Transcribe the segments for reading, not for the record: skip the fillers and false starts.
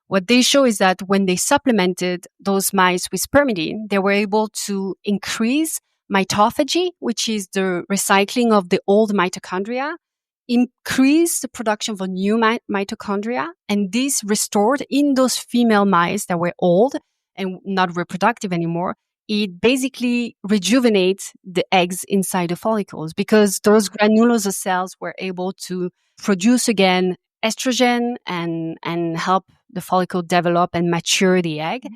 What they show is that when they supplemented those mice with spermidine, they were able to increase mitophagy, which is the recycling of the old mitochondria, increase the production of a new mitochondria, and this restored in those female mice that were old and not reproductive anymore. It basically rejuvenates the eggs inside the follicles because those granulosa cells were able to produce again estrogen and help the follicle develop and mature the egg.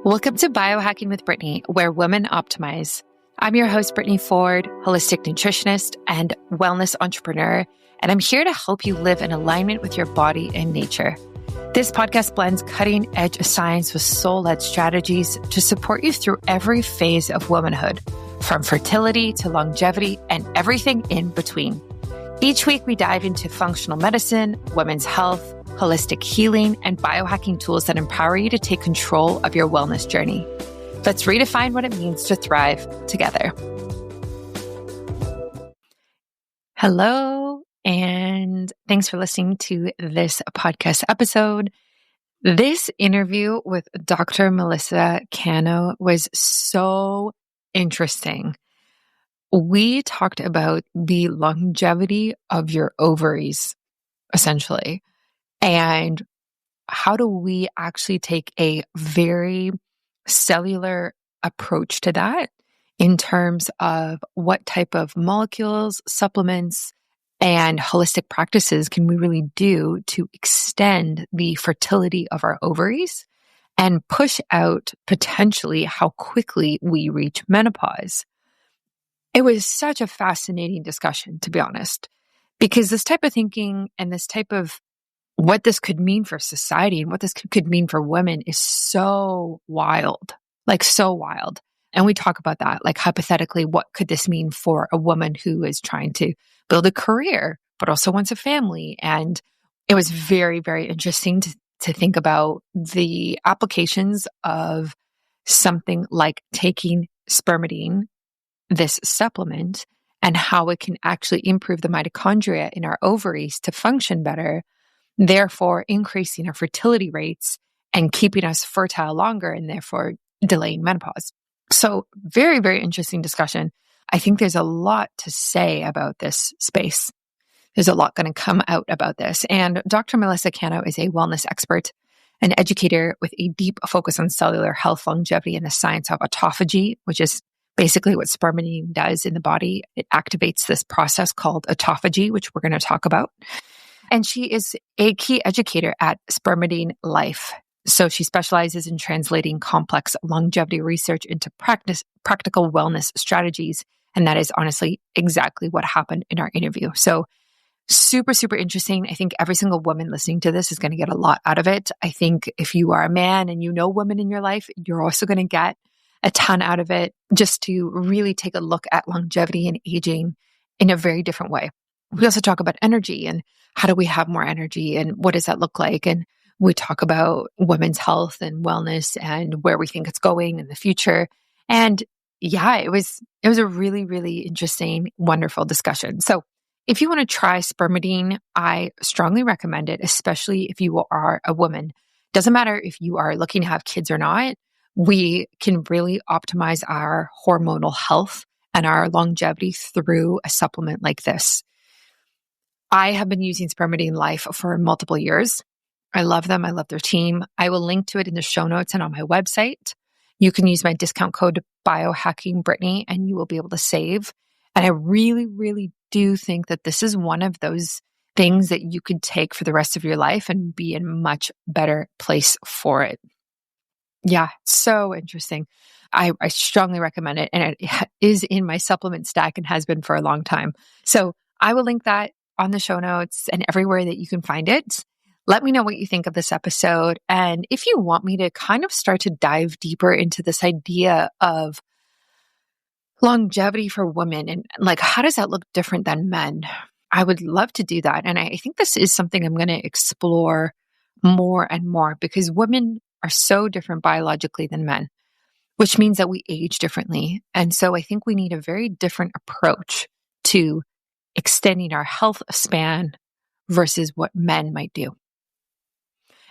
Welcome to Biohacking with Brittany, where women optimize. I'm your host, Brittany Ford, holistic nutritionist and wellness entrepreneur, and I'm here to help you live in alignment with your body and nature. This podcast blends cutting-edge science with soul-led strategies to support you through every phase of womanhood, from fertility to longevity and everything in between. Each week, we dive into functional medicine, women's health, holistic healing, and biohacking tools that empower you to take control of your wellness journey. Let's redefine what it means to thrive together. Hello, and thanks for listening to this podcast episode. This interview with Dr. Melissa Cano was so interesting. We talked about the longevity of your ovaries, essentially, and how do we actually take a very cellular approach to that in terms of what type of molecules, supplements, and holistic practices can we really do to extend the fertility of our ovaries and push out potentially how quickly we reach menopause. It was such a fascinating discussion, to be honest, because this type of thinking and this type of what this could mean for society and what this could mean for women is so wild, like so wild. And we talk about that, like hypothetically, what could this mean for a woman who is trying to build a career, but also wants a family? And it was very, very interesting to think about the applications of something like taking spermidine, this supplement, and how it can actually improve the mitochondria in our ovaries to function better, therefore increasing our fertility rates and keeping us fertile longer and therefore delaying menopause. So very, very interesting discussion. I think there's a lot to say about this space. There's a lot going to come out about this. And Dr. Melissa Cano is a wellness expert, an educator with a deep focus on cellular health, longevity, and the science of autophagy, which is basically what spermidine does in the body. It activates this process called autophagy, which we're going to talk about. And she is a key educator at Spermidine Life. So she specializes in translating complex longevity research into practical wellness strategies. And that is honestly exactly what happened in our interview. So super, super interesting. I think every single woman listening to this is going to get a lot out of it. I think if you are a man and you know women in your life, you're also going to get a ton out of it, just to really take a look at longevity and aging in a very different way. We also talk about energy and how do we have more energy and what does that look like? And we talk about women's health and wellness and where we think it's going in the future. And yeah, it was a really, really interesting, wonderful discussion. So if you want to try spermidine, I strongly recommend it, especially if you are a woman. Doesn't matter if you are looking to have kids or not. We can really optimize our hormonal health and our longevity through a supplement like this. I have been using Spermidine Life for multiple years. I love them. I love their team. I will link to it in the show notes and on my website. You can use my discount code BIOHACKINGBRITTANY and you will be able to save. And I really, really do think that this is one of those things that you could take for the rest of your life and be in a much better place for it. Yeah, so interesting. I strongly recommend it. And it is in my supplement stack and has been for a long time. So I will link that on the show notes and everywhere that you can find it. Let me know what you think of this episode. And if you want me to kind of start to dive deeper into this idea of longevity for women and like, how does that look different than men? I would love to do that. And I think this is something I'm going to explore more and more because women are so different biologically than men, which means that we age differently. And so I think we need a very different approach to extending our health span versus what men might do.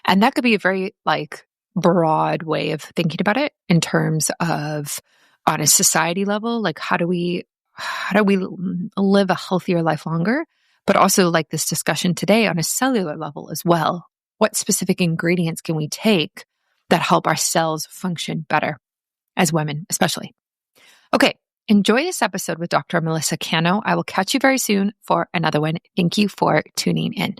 And that could be a very like broad way of thinking about it in terms of on a society level, like how do we live a healthier life longer? But also like this discussion today on a cellular level as well. What specific ingredients can we take that help our cells function better as women, especially? Okay. Enjoy this episode with Dr. Melissa Cano. I will catch you very soon for another one. Thank you for tuning in.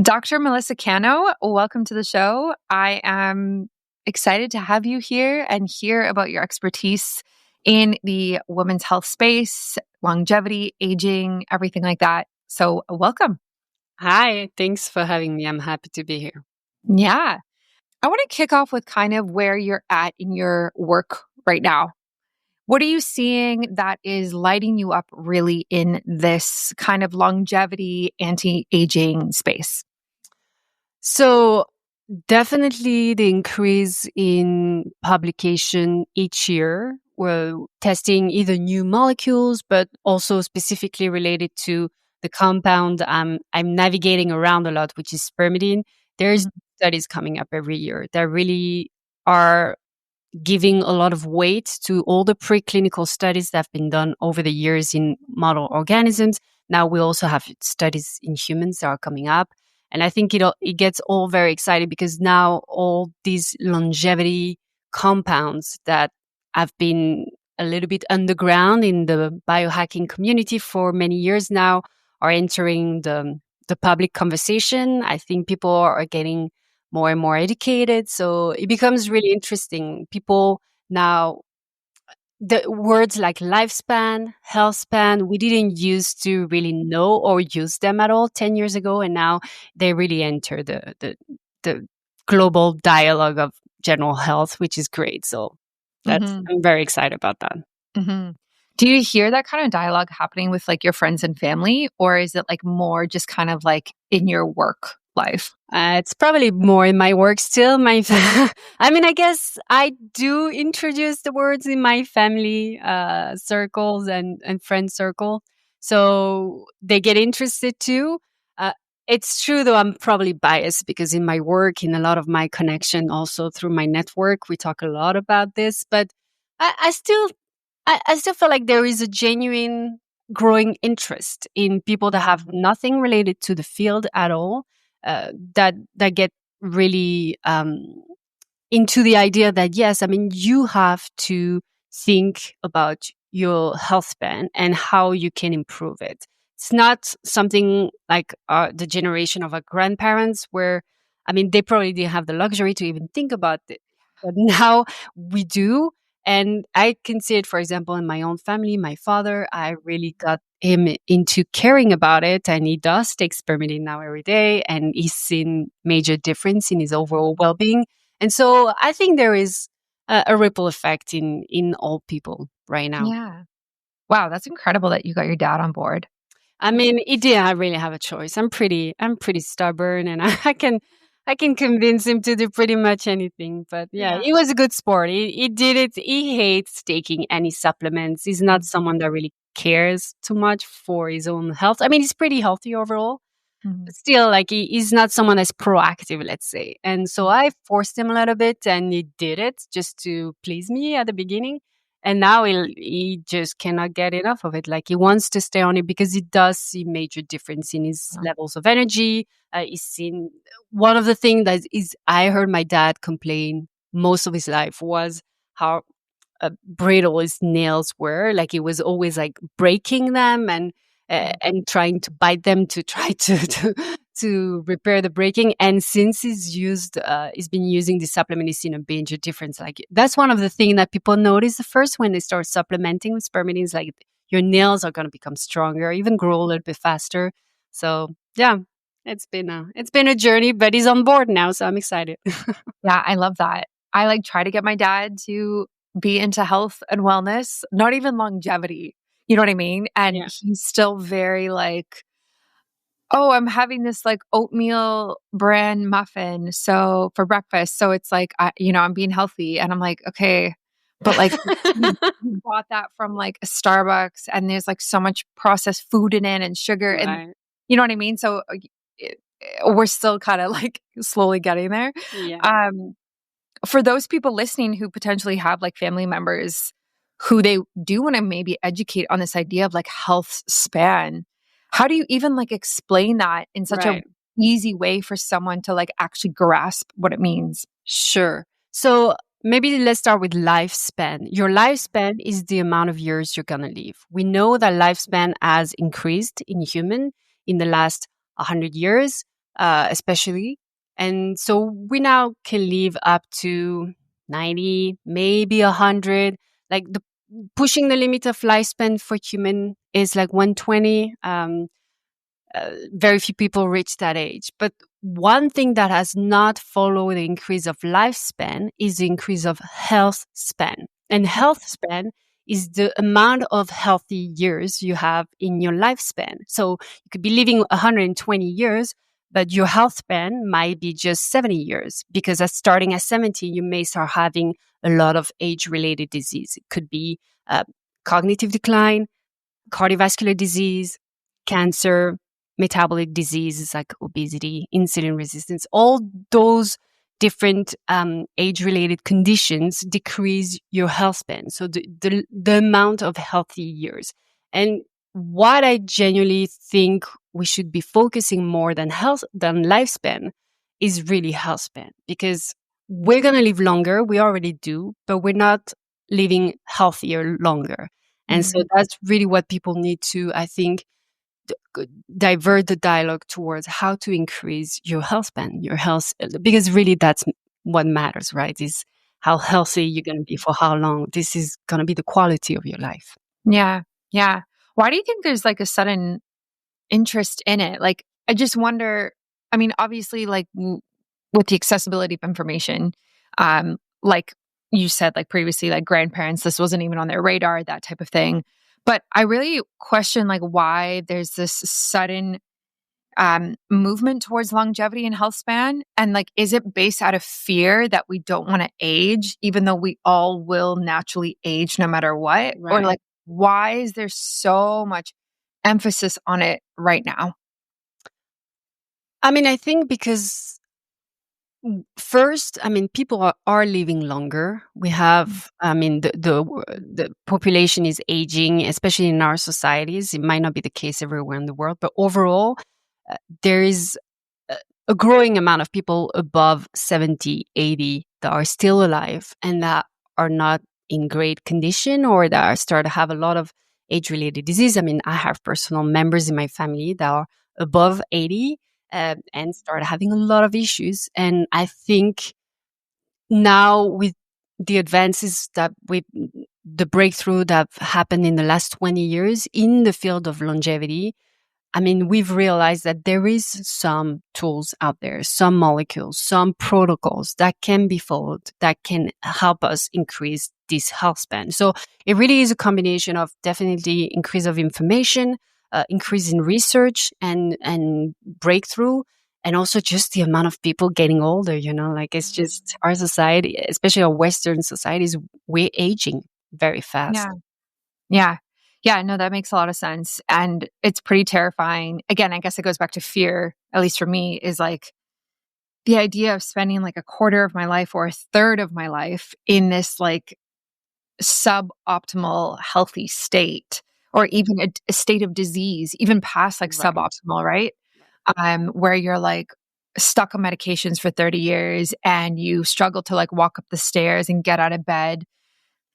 Dr. Melissa Cano, welcome to the show. I am excited to have you here and hear about your expertise in the women's health space, longevity, aging, everything like that. So welcome. Hi, thanks for having me. I'm happy to be here. Yeah. I want to kick off with kind of where you're at in your work right now. What are you seeing that is lighting you up really in this kind of longevity, anti-aging space? So, definitely the increase in publication each year. We're testing either new molecules, but also specifically related to the compound I'm navigating around a lot, which is spermidine. There's studies coming up every year that really are giving a lot of weight to all the preclinical studies that have been done over the years in model organisms. Now we also have studies in humans that are coming up. And I think it gets all very excited because now all these longevity compounds that have been a little bit underground in the biohacking community for many years now are entering the public conversation. I think people are getting more and more educated. So it becomes really interesting. People now, the words like lifespan, healthspan, we didn't used to really know or use them at all 10 years ago. And now they really enter the global dialogue of general health, which is great. So I'm very excited about that. Mm-hmm. Do you hear that kind of dialogue happening with like your friends and family, or is it like more just kind of like in your work life? It's probably more in my work still. I mean, I guess I do introduce the words in my family circles and friend circle, so they get interested too. Uh, it's true, though. I'm probably biased because in my work, in a lot of my connection, also through my network, we talk a lot about this. But I still I still feel like there is a genuine growing interest in people that have nothing related to the field at all, that get really into the idea that yes, I mean you have to think about your health span and how you can improve it. It's not something like the generation of our grandparents, where I mean they probably didn't have the luxury to even think about it, but now we do. And I can see it, for example, in my own family. My father, I really got him into caring about it, and he does take spermidine now every day, and he's seen major difference in his overall well-being. And so I think there is a ripple effect in all people right now. Yeah. Wow, that's incredible that you got your dad on board. I mean, it didn't really have a choice. I'm pretty stubborn, and I can convince him to do pretty much anything. But yeah, he was a good sport. He did it. He hates taking any supplements. He's not someone that really cares too much for his own health. I mean, he's pretty healthy overall. But still, like he's not someone that's proactive, let's say. And so I forced him a little bit, and he did it just to please me at the beginning. And now he just cannot get enough of it. Like he wants to stay on it because he does see major difference in his levels of energy. He's seen one of the things that is I heard my dad complain most of his life was how brittle his nails were. Like he was always like breaking them and trying to bite them to try to repair the breaking. And since he's been using the supplement, he's seen a major difference. Like that's one of the things that people notice the first when they start supplementing with spermidine is like your nails are going to become stronger, even grow a little bit faster. So yeah, it's been a journey, but he's on board now, so I'm excited. Yeah, I love that. I like try to get my dad to be into health and wellness, not even longevity. You know what I mean? And he's still very like, oh, I'm having this like oatmeal bran muffin so for breakfast. So it's like, I'm being healthy. And I'm like, okay, but like you bought that from like a Starbucks and there's like so much processed food in it and sugar and you know what I mean? So we're still kind of like slowly getting there. Yeah. For those people listening who potentially have like family members who they do want to maybe educate on this idea of like health span, how do you even like explain that in such a Right. easy way for someone to like actually grasp what it means? Sure. So maybe let's start with lifespan. Your lifespan is the amount of years you're going to live. We know that lifespan has increased in human in the last 100 years, especially. And so we now can live up to 90, maybe 100. Like the pushing the limit of lifespan for human is like 120. Very few people reach that age. But one thing that has not followed the increase of lifespan is the increase of health span. And health span is the amount of healthy years you have in your lifespan. So you could be living 120 years, but your health span might be just 70 years because starting at 70, you may start having a lot of age-related disease. It could be cognitive decline, cardiovascular disease, cancer, metabolic diseases like obesity, insulin resistance, all those different age-related conditions decrease your health span. So the amount of healthy years. And what I genuinely think we should be focusing more than lifespan is really health span, because we're going to live longer. We already do, but we're not living healthier longer. And so that's really what people need to, I think, divert the dialogue towards how to increase your health span, your health, because really that's what matters, right? Is how healthy you're going to be for how long. This is going to be the quality of your life. Yeah. Yeah. Why do you think there's like a sudden interest in it? Like, I just wonder, I mean, obviously, like with the accessibility of information, like you said, like previously, like grandparents, this wasn't even on their radar, that type of thing. But I really question like why there's this sudden movement towards longevity and health span. And like, is it based out of fear that we don't want to age, even though we all will naturally age no matter what? Right. Or like, why is there so much emphasis on it right now? I mean, I think because first, I mean, people are living longer. We have, I mean, the population is aging, especially in our societies. It might not be the case everywhere in the world, but overall, there is a growing amount of people above 70, 80 that are still alive and that are not in great condition or that are start to have a lot of age-related disease. I mean, I have personal members in my family that are above 80 and start having a lot of issues. And I think now with the advances the breakthrough that have happened in the last 20 years in the field of longevity, I mean, we've realized that there is some tools out there, some molecules, some protocols that can be followed that can help us increase this health span. So it really is a combination of definitely increase of information, increase in research and breakthrough, and also just the amount of people getting older, like it's just our society, especially our Western societies, we're aging very fast. Yeah. Yeah. Yeah. No, that makes a lot of sense. And it's pretty terrifying. Again, I guess it goes back to fear, at least for me, is like the idea of spending like a quarter of my life or a third of my life in this like suboptimal healthy state, or even a state of disease, even past like Right. suboptimal, right? Where you're like stuck on medications for 30 years and you struggle to like walk up the stairs and get out of bed.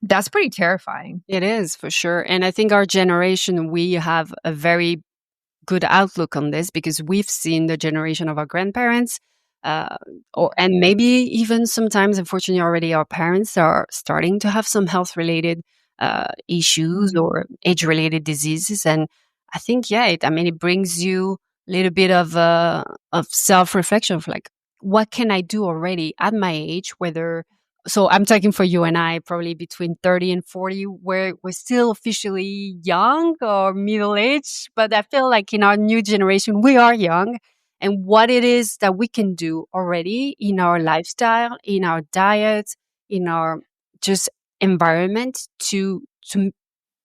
That's pretty terrifying. It is for sure. And I think our generation, we have a very good outlook on this because we've seen the generation of our grandparents, uh, and maybe even sometimes, unfortunately, already our parents are starting to have some health related issues or age related diseases. And I think, I mean, it brings you a little bit of self reflection of like, what can I do already at my age, so I'm talking for you and I, probably between 30 and 40, where we're still officially young or middle aged. But I feel like in our new generation, we are young. And what it is that we can do already in our lifestyle, in our diet, in our just environment to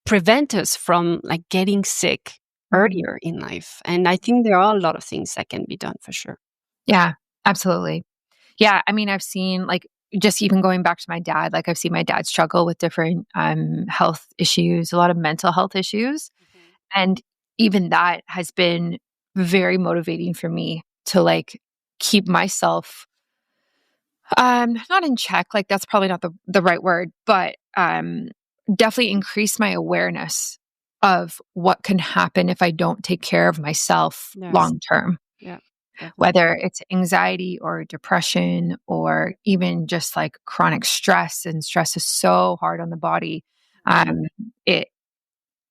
prevent us from like getting sick earlier in life. And I think there are a lot of things that can be done for sure. Yeah, absolutely. Yeah. I mean, I've seen like just even going back to my dad, like I've seen my dad struggle with different health issues, a lot of mental health issues. And even that has been very motivating for me to like keep myself not in check, like that's probably not the right word, but definitely increase my awareness of what can happen if I don't take care of myself Yes. long term, Yeah. Definitely. whether it's anxiety or depression or even just like chronic stress. And stress is so hard on the body. It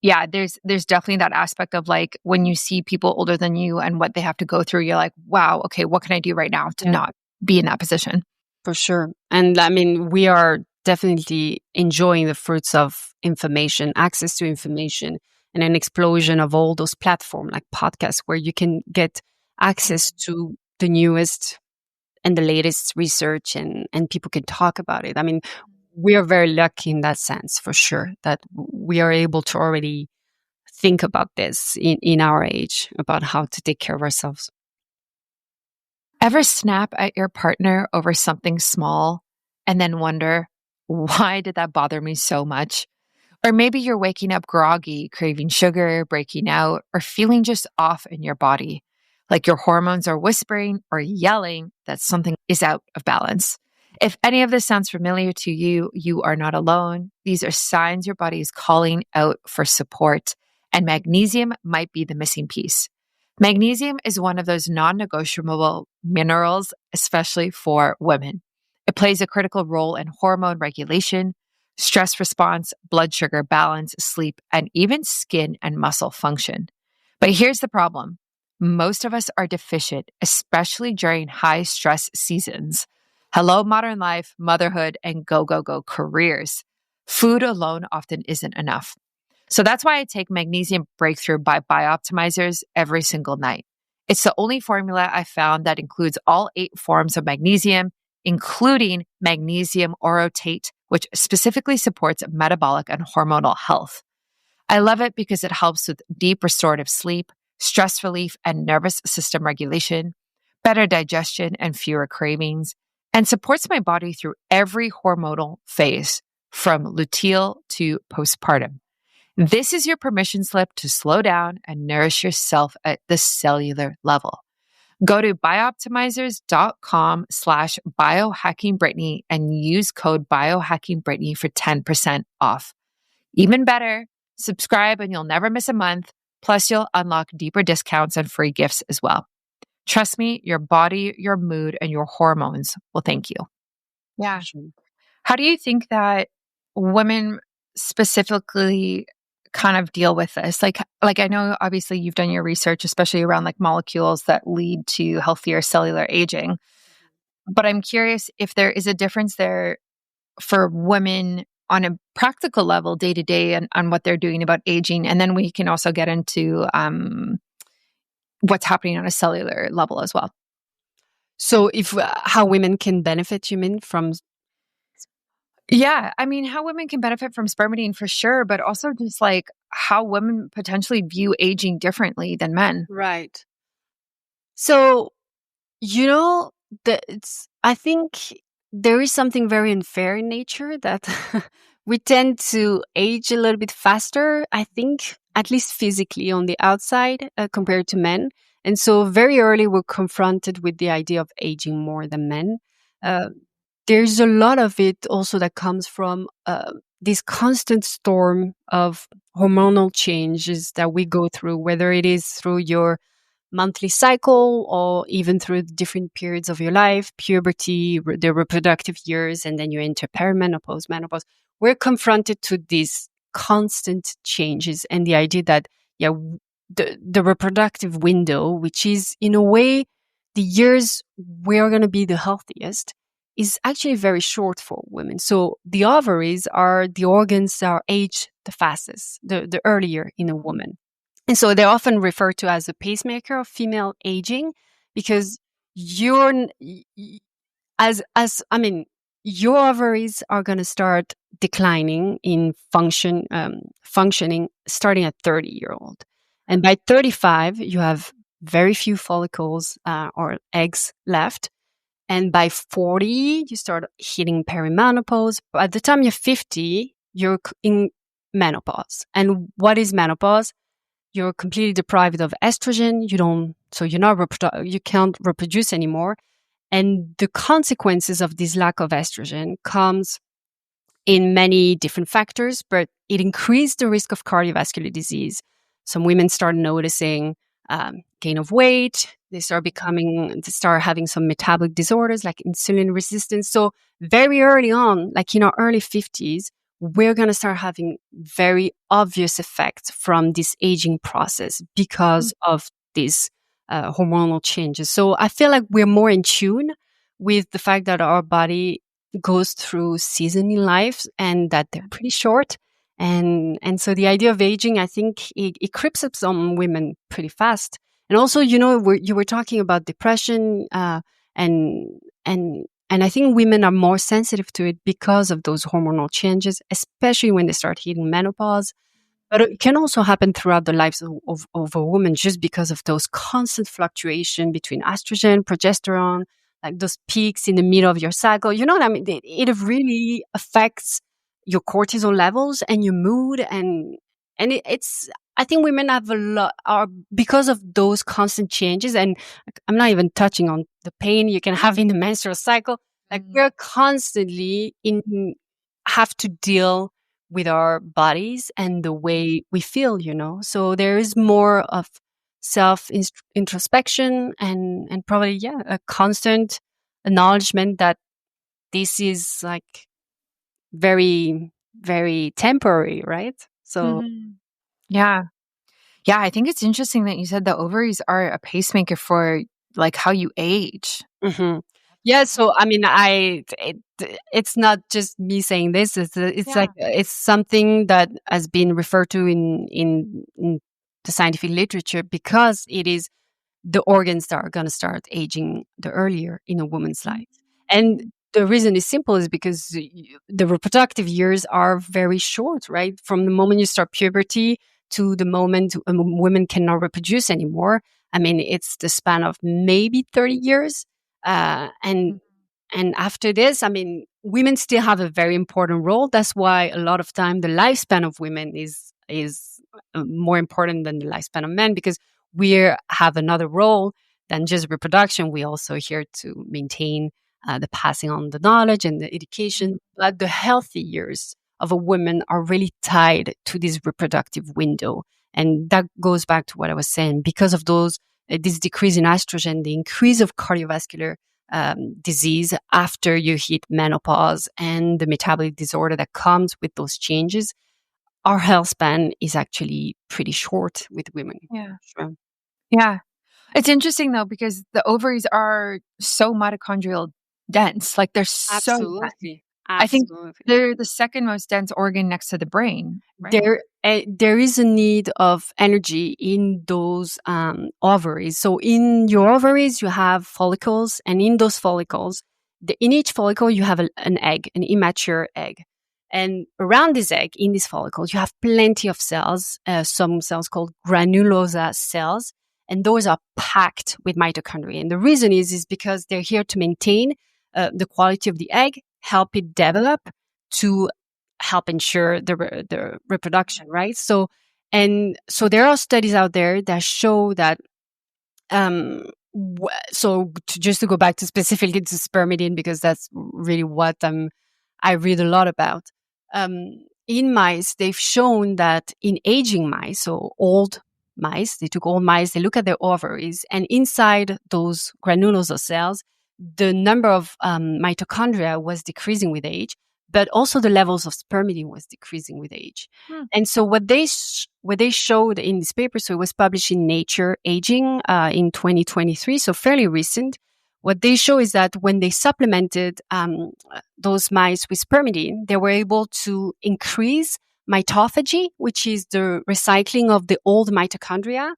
Yeah, there's definitely that aspect of like when you see people older than you and what they have to go through, you're like, wow, okay, what can I do right now to Yeah. not be in that position? For sure. And I mean, we are definitely enjoying the fruits of information, access to information, and an explosion of all those platforms like podcasts where you can get access to the newest and the latest research and people can talk about it. I mean, we are very lucky in that sense for sure that we are able to already think about this in our age about how to take care of ourselves. Ever snap at your partner over something small and then wonder, why did that bother me so much? Or maybe you're waking up groggy, craving sugar, breaking out, or feeling just off in your body, like your hormones are whispering or yelling that something is out of balance. If any of this sounds familiar to you, you are not alone. These are signs your body is calling out for support, and magnesium might be the missing piece. Magnesium is one of those non negotiable minerals, especially for women. It plays a critical role in hormone regulation, stress response, blood sugar balance, sleep, and even skin and muscle function. But here's the problem. Most of us are deficient, especially during high stress seasons. Hello, modern life, motherhood, and go, go, go careers. Food alone often isn't enough. So that's why I take Magnesium Breakthrough by Bioptimizers every single night. It's the only formula I found that includes all 8 forms of magnesium, including magnesium orotate, which specifically supports metabolic and hormonal health. I love it because it helps with deep restorative sleep, stress relief, and nervous system regulation, better digestion and fewer cravings, and supports my body through every hormonal phase, from luteal to postpartum. This is your permission slip to slow down and nourish yourself at the cellular level. Go to bioptimizers.com/biohackingbrittany and use code biohackingbrittany for 10% off. Even better, subscribe and you'll never miss a month. Plus, you'll unlock deeper discounts and free gifts as well. Trust me, your body, your mood, and your hormones will thank you. Yeah. How do you think that women specifically kind of deal with this? Like I know obviously you've done your research, especially around like molecules that lead to healthier cellular aging. But I'm curious if there is a difference there for women on a practical level, day to day, and on what they're doing about aging. And then we can also get into what's happening on a cellular level as well. So, if how women can benefit, you mean, from? Yeah, I mean, how women can benefit from spermidine for sure, but also just like how women potentially view aging differently than men. Right. So, you know, I think there is something very unfair in nature that we tend to age a little bit faster, I think, at least physically on the outside compared to men. And so very early we're confronted with the idea of aging more than men. Uh, there's a lot of it also that comes from this constant storm of hormonal changes that we go through, whether it is through your monthly cycle or even through the different periods of your life, puberty, the reproductive years, and then you enter perimenopause, menopause. We're confronted to these constant changes and the idea that, yeah, the reproductive window, which is in a way the years we're going to be the healthiest, is actually very short for women. So the ovaries are the organs that are aged the fastest, the earlier in a woman. And so they're often referred to as a pacemaker of female aging because you're as I mean your ovaries are going to start declining in functioning starting at 30-year-old. And by 35, you have very few follicles or eggs left. And by 40, you start hitting perimenopause. By the time you're 50, you're in menopause. And what is menopause? You're completely deprived of estrogen. You can't reproduce anymore. And the consequences of this lack of estrogen comes in many different factors, but it increased the risk of cardiovascular disease. Some women start noticing gain of weight. They start having some metabolic disorders like insulin resistance. So very early on, like in our early 50s, we're going to start having very obvious effects from this aging process because of these hormonal changes. So I feel like we're more in tune with the fact that our body goes through seasons in life and that they're pretty short. And so the idea of aging, I think it creeps up on women pretty fast. And also, you were talking about depression, and I think women are more sensitive to it because of those hormonal changes, especially when they start hitting menopause. But it can also happen throughout the lives of a woman just because of those constant fluctuation between estrogen, progesterone, like those peaks in the middle of your cycle. You know what I mean? It really affects your cortisol levels and your mood. It's, I think women have a lot, are because of those constant changes. And I'm not even touching on the pain you can have in the menstrual cycle. Like we're constantly have to deal with our bodies and the way we feel. So there is more of self introspection and probably, a constant acknowledgement that this is like very, very temporary, right? So, Yeah. Yeah. I think it's interesting that you said the ovaries are a pacemaker for like how you age. mhm. Yeah. So, I mean, it's not just me saying this. It's Yeah. like, it's something that has been referred to in the scientific literature because it is the organs that are going to start aging the earlier in a woman's life. And the reason is simple is because the reproductive years are very short, right? From the moment you start puberty to the moment women cannot reproduce anymore. I mean, it's the span of maybe 30 years. And after this, I mean, women still have a very important role. That's why a lot of time the lifespan of women is more important than the lifespan of men because we have another role than just reproduction. We also here to maintain the passing on the knowledge and the education. But the healthy years of a woman are really tied to this reproductive window. And that goes back to what I was saying. Because of this decrease in estrogen, the increase of cardiovascular disease after you hit menopause and the metabolic disorder that comes with those changes, our health span is actually pretty short with women. Yeah. Sure. Yeah. It's interesting though, because the ovaries are so mitochondrial dense. Like they're so dense. Absolutely. I think Absolutely. they're the second most dense organ next to the brain, right? There is a need of energy in those ovaries. So in your ovaries, you have follicles, and in those follicles, in each follicle, you have an egg, an immature egg. And around this egg, in these follicles, you have plenty of cells, some cells called granulosa cells, and those are packed with mitochondria. And the reason is because they're here to maintain the quality of the egg, help it develop, to help ensure the reproduction, right? So there are studies out there that show that just to go back to specifically to spermidine, because that's really what I read a lot about. In mice, they've shown that in aging mice, so old mice, they took old mice, they look at their ovaries, and inside those granulosa cells, the number of mitochondria was decreasing with age, but also the levels of spermidine was decreasing with age. And so what they showed in this paper, so it was published in Nature Aging in 2023, so fairly recent. What they show is that when they supplemented those mice with spermidine, they were able to increase mitophagy, which is the recycling of the old mitochondria,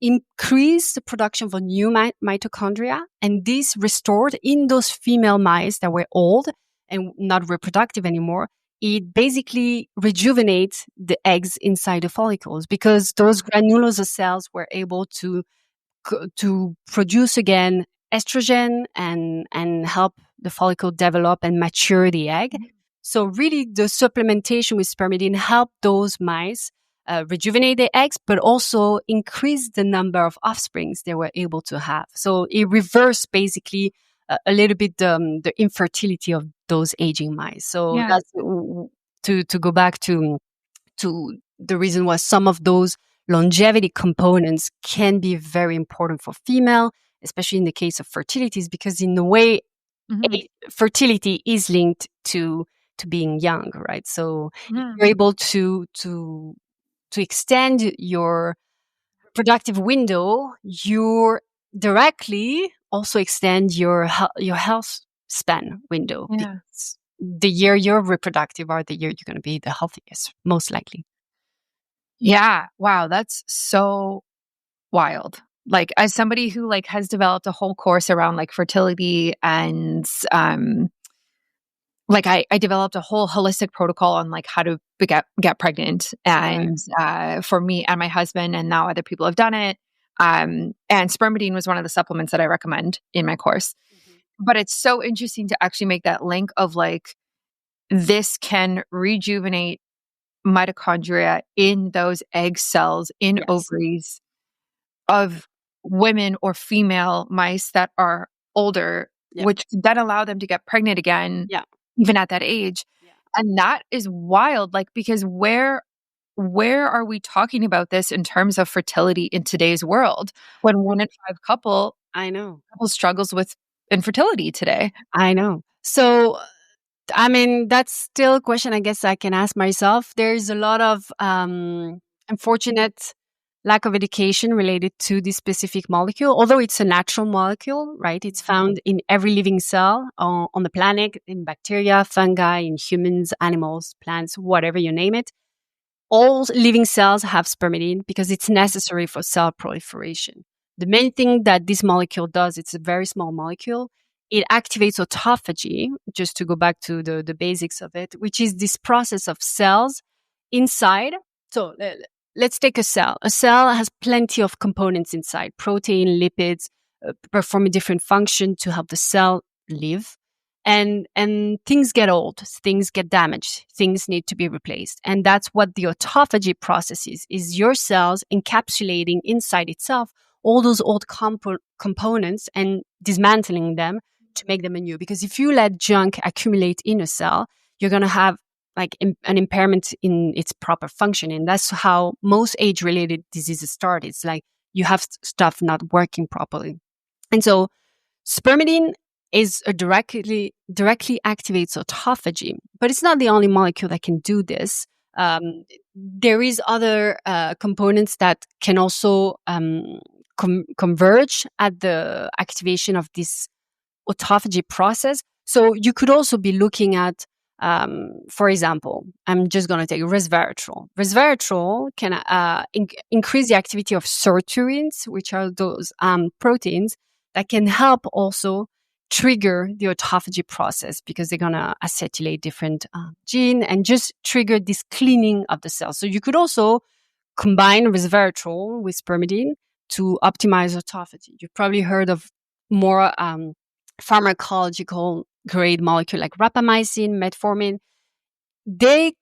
increase the production of new mitochondria, and this restored in those female mice that were old and not reproductive anymore, it basically rejuvenates the eggs inside the follicles, because those granulosa cells were able to produce again estrogen and help the follicle develop and mature the egg. So really, the supplementation with spermidine helped those mice rejuvenate their eggs, but also increase the number of offsprings they were able to have. So it reversed basically a little bit the infertility of those aging mice. So Yeah. that's to go back to the reason why some of those longevity components can be very important for female, especially in the case of fertility, is because in a way, fertility is linked to being young, right? So if you're able to extend your productive window, you directly also extend your health span window. Yeah. Because the year you're reproductive are the year you're going to be the healthiest, most likely. Yeah. Wow. That's so wild. Like, as somebody who like has developed a whole course around like fertility and like I developed a whole holistic protocol on like how to get pregnant, and for me and my husband, and now other people have done it. And spermidine was one of the supplements that I recommend in my course. But it's so interesting to actually make that link of like, this can rejuvenate mitochondria in those egg cells in Yes. ovaries of women or female mice that are older, Yeah. which then allow them to get pregnant again, Yeah. even at that age. Yeah. And that is wild, like, because where are we talking about this in terms of fertility in today's world, when 1 in 5 couple I know. struggles with infertility today? I know. So, I mean, that's still a question I guess I can ask myself. There's a lot of unfortunate lack of education related to this specific molecule, although it's a natural molecule, right? It's found in every living cell on the planet, in bacteria, fungi, in humans, animals, plants, whatever you name it. All living cells have spermidine because it's necessary for cell proliferation. The main thing that this molecule does, it's a very small molecule. It activates autophagy, just to go back to the basics of it, which is this process of cells inside. So let's take a cell. A cell has plenty of components inside, protein, lipids, perform a different function to help the cell live. And things get old, things get damaged, things need to be replaced. And that's what the autophagy process is your cells encapsulating inside itself all those old components and dismantling them to make them anew. Because if you let junk accumulate in a cell, you're going to have like an impairment in its proper functioning. That's how most age-related diseases start. It's like you have stuff not working properly. And so spermidine is a directly activates autophagy, but it's not the only molecule that can do this. There is other components that can also converge at the activation of this autophagy process. So you could also be looking at, for example, I'm just going to take resveratrol. Resveratrol can increase the activity of sirtuins, which are those proteins that can help also trigger the autophagy process, because they're going to acetylate different gene and just trigger this cleaning of the cells. So you could also combine resveratrol with spermidine to optimize autophagy. You've probably heard of more pharmacological grade molecule like rapamycin, metformin. They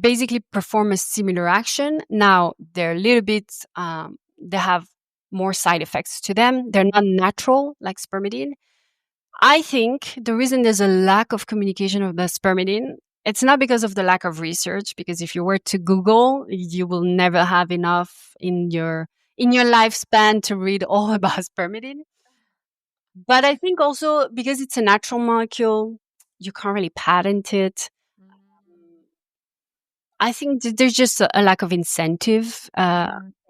basically perform a similar action. Now they're a little bit, they have more side effects to them. They're not natural like spermidine. I think the reason there's a lack of communication of the spermidine, it's not because of the lack of research, because if you were to Google, you will never have enough in your lifespan to read all about spermidine. But I think also because it's a natural molecule, you can't really patent it. I think there's just a lack of incentive,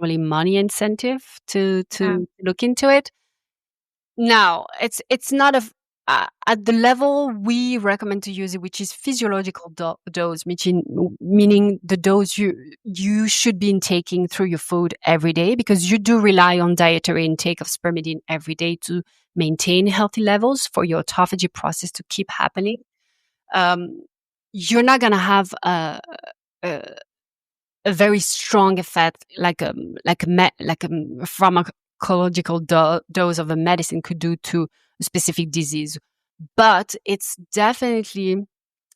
really money incentive to look into it. Now, it's not at the level we recommend to use it, which is physiological dose, meaning the dose you should be intaking through your food every day, because you do rely on dietary intake of spermidine every day to maintain healthy levels for your autophagy process to keep happening. you're not going to have a a very strong effect like a pharmacological dose of a medicine could do to a specific disease. But it's definitely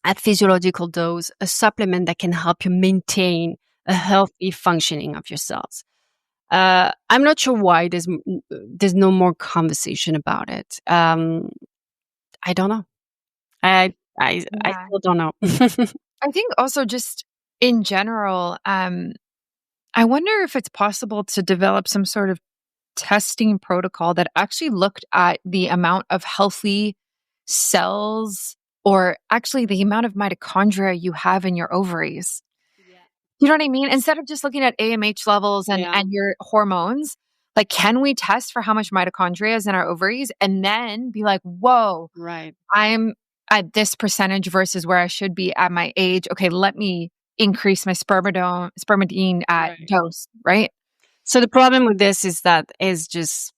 at physiological dose a supplement that can help you maintain a healthy functioning of your cells. I'm not sure why there's no more conversation about it. I don't know. I Yeah. still don't know. I think also just in general, I wonder if it's possible to develop some sort of testing protocol that actually looked at the amount of healthy cells or actually the amount of mitochondria you have in your ovaries. Yeah. You know what I mean? Instead of just looking at AMH levels Yeah. and your hormones, like, can we test for how much mitochondria is in our ovaries and then be like, whoa, Right. I'm at this percentage versus where I should be at my age. Okay, let me increase my spermidine Right. dose, right? So the problem with this is that is just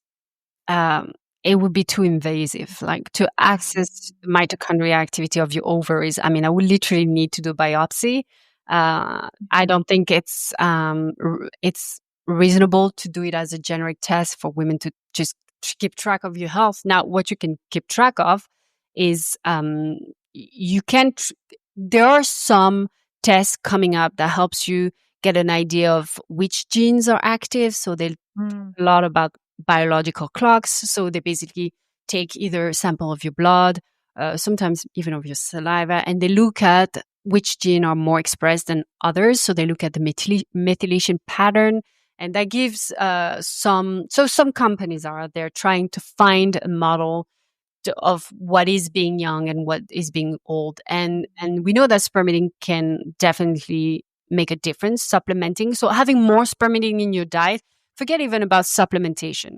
um, it would be too invasive. Like to access mitochondrial activity of your ovaries. I mean, I would literally need to do biopsy. I don't think it's reasonable to do it as a generic test for women to just keep track of your health. Now, what you can keep track of is you can. There are some tests coming up that helps you get an idea of which genes are active. So they Mm. a lot about biological clocks. So they basically take either a sample of your blood, sometimes even of your saliva, and they look at which gene are more expressed than others. So they look at the methylation pattern, and that gives some. So some companies are out there trying to find a model of what is being young and what is being old, and we know that spermidine can definitely make a difference supplementing. So having more spermidine in your diet, forget even about supplementation.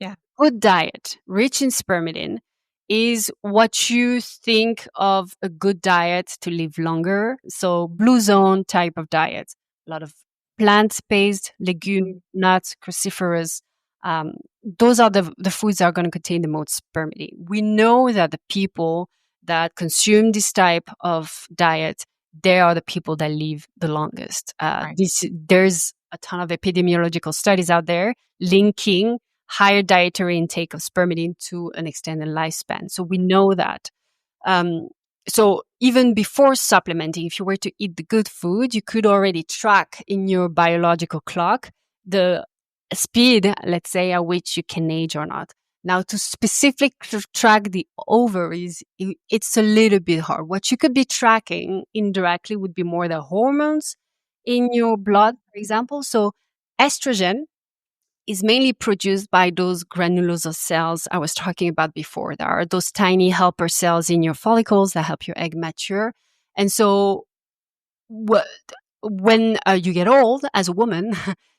Yeah. Good diet rich in spermidine is what you think of a good diet to live longer. So blue zone type of diet, a lot of plant-based, legume, nuts, cruciferous. Um, those are the foods that are going to contain the most spermidine. We know that the people that consume this type of diet, they are the people that live the longest. Right. There's a ton of epidemiological studies out there linking higher dietary intake of spermidine to an extended lifespan. So we know that. Um, so even before supplementing, if you were to eat the good food, you could already track in your biological clock the speed, let's say, at which you can age or not. Now, to specifically track the ovaries, it's a little bit hard. What you could be tracking indirectly would be more the hormones in your blood, for example. So estrogen is mainly produced by those granulosa cells I was talking about before. There are those tiny helper cells in your follicles that help your egg mature. And so when you get old as a woman,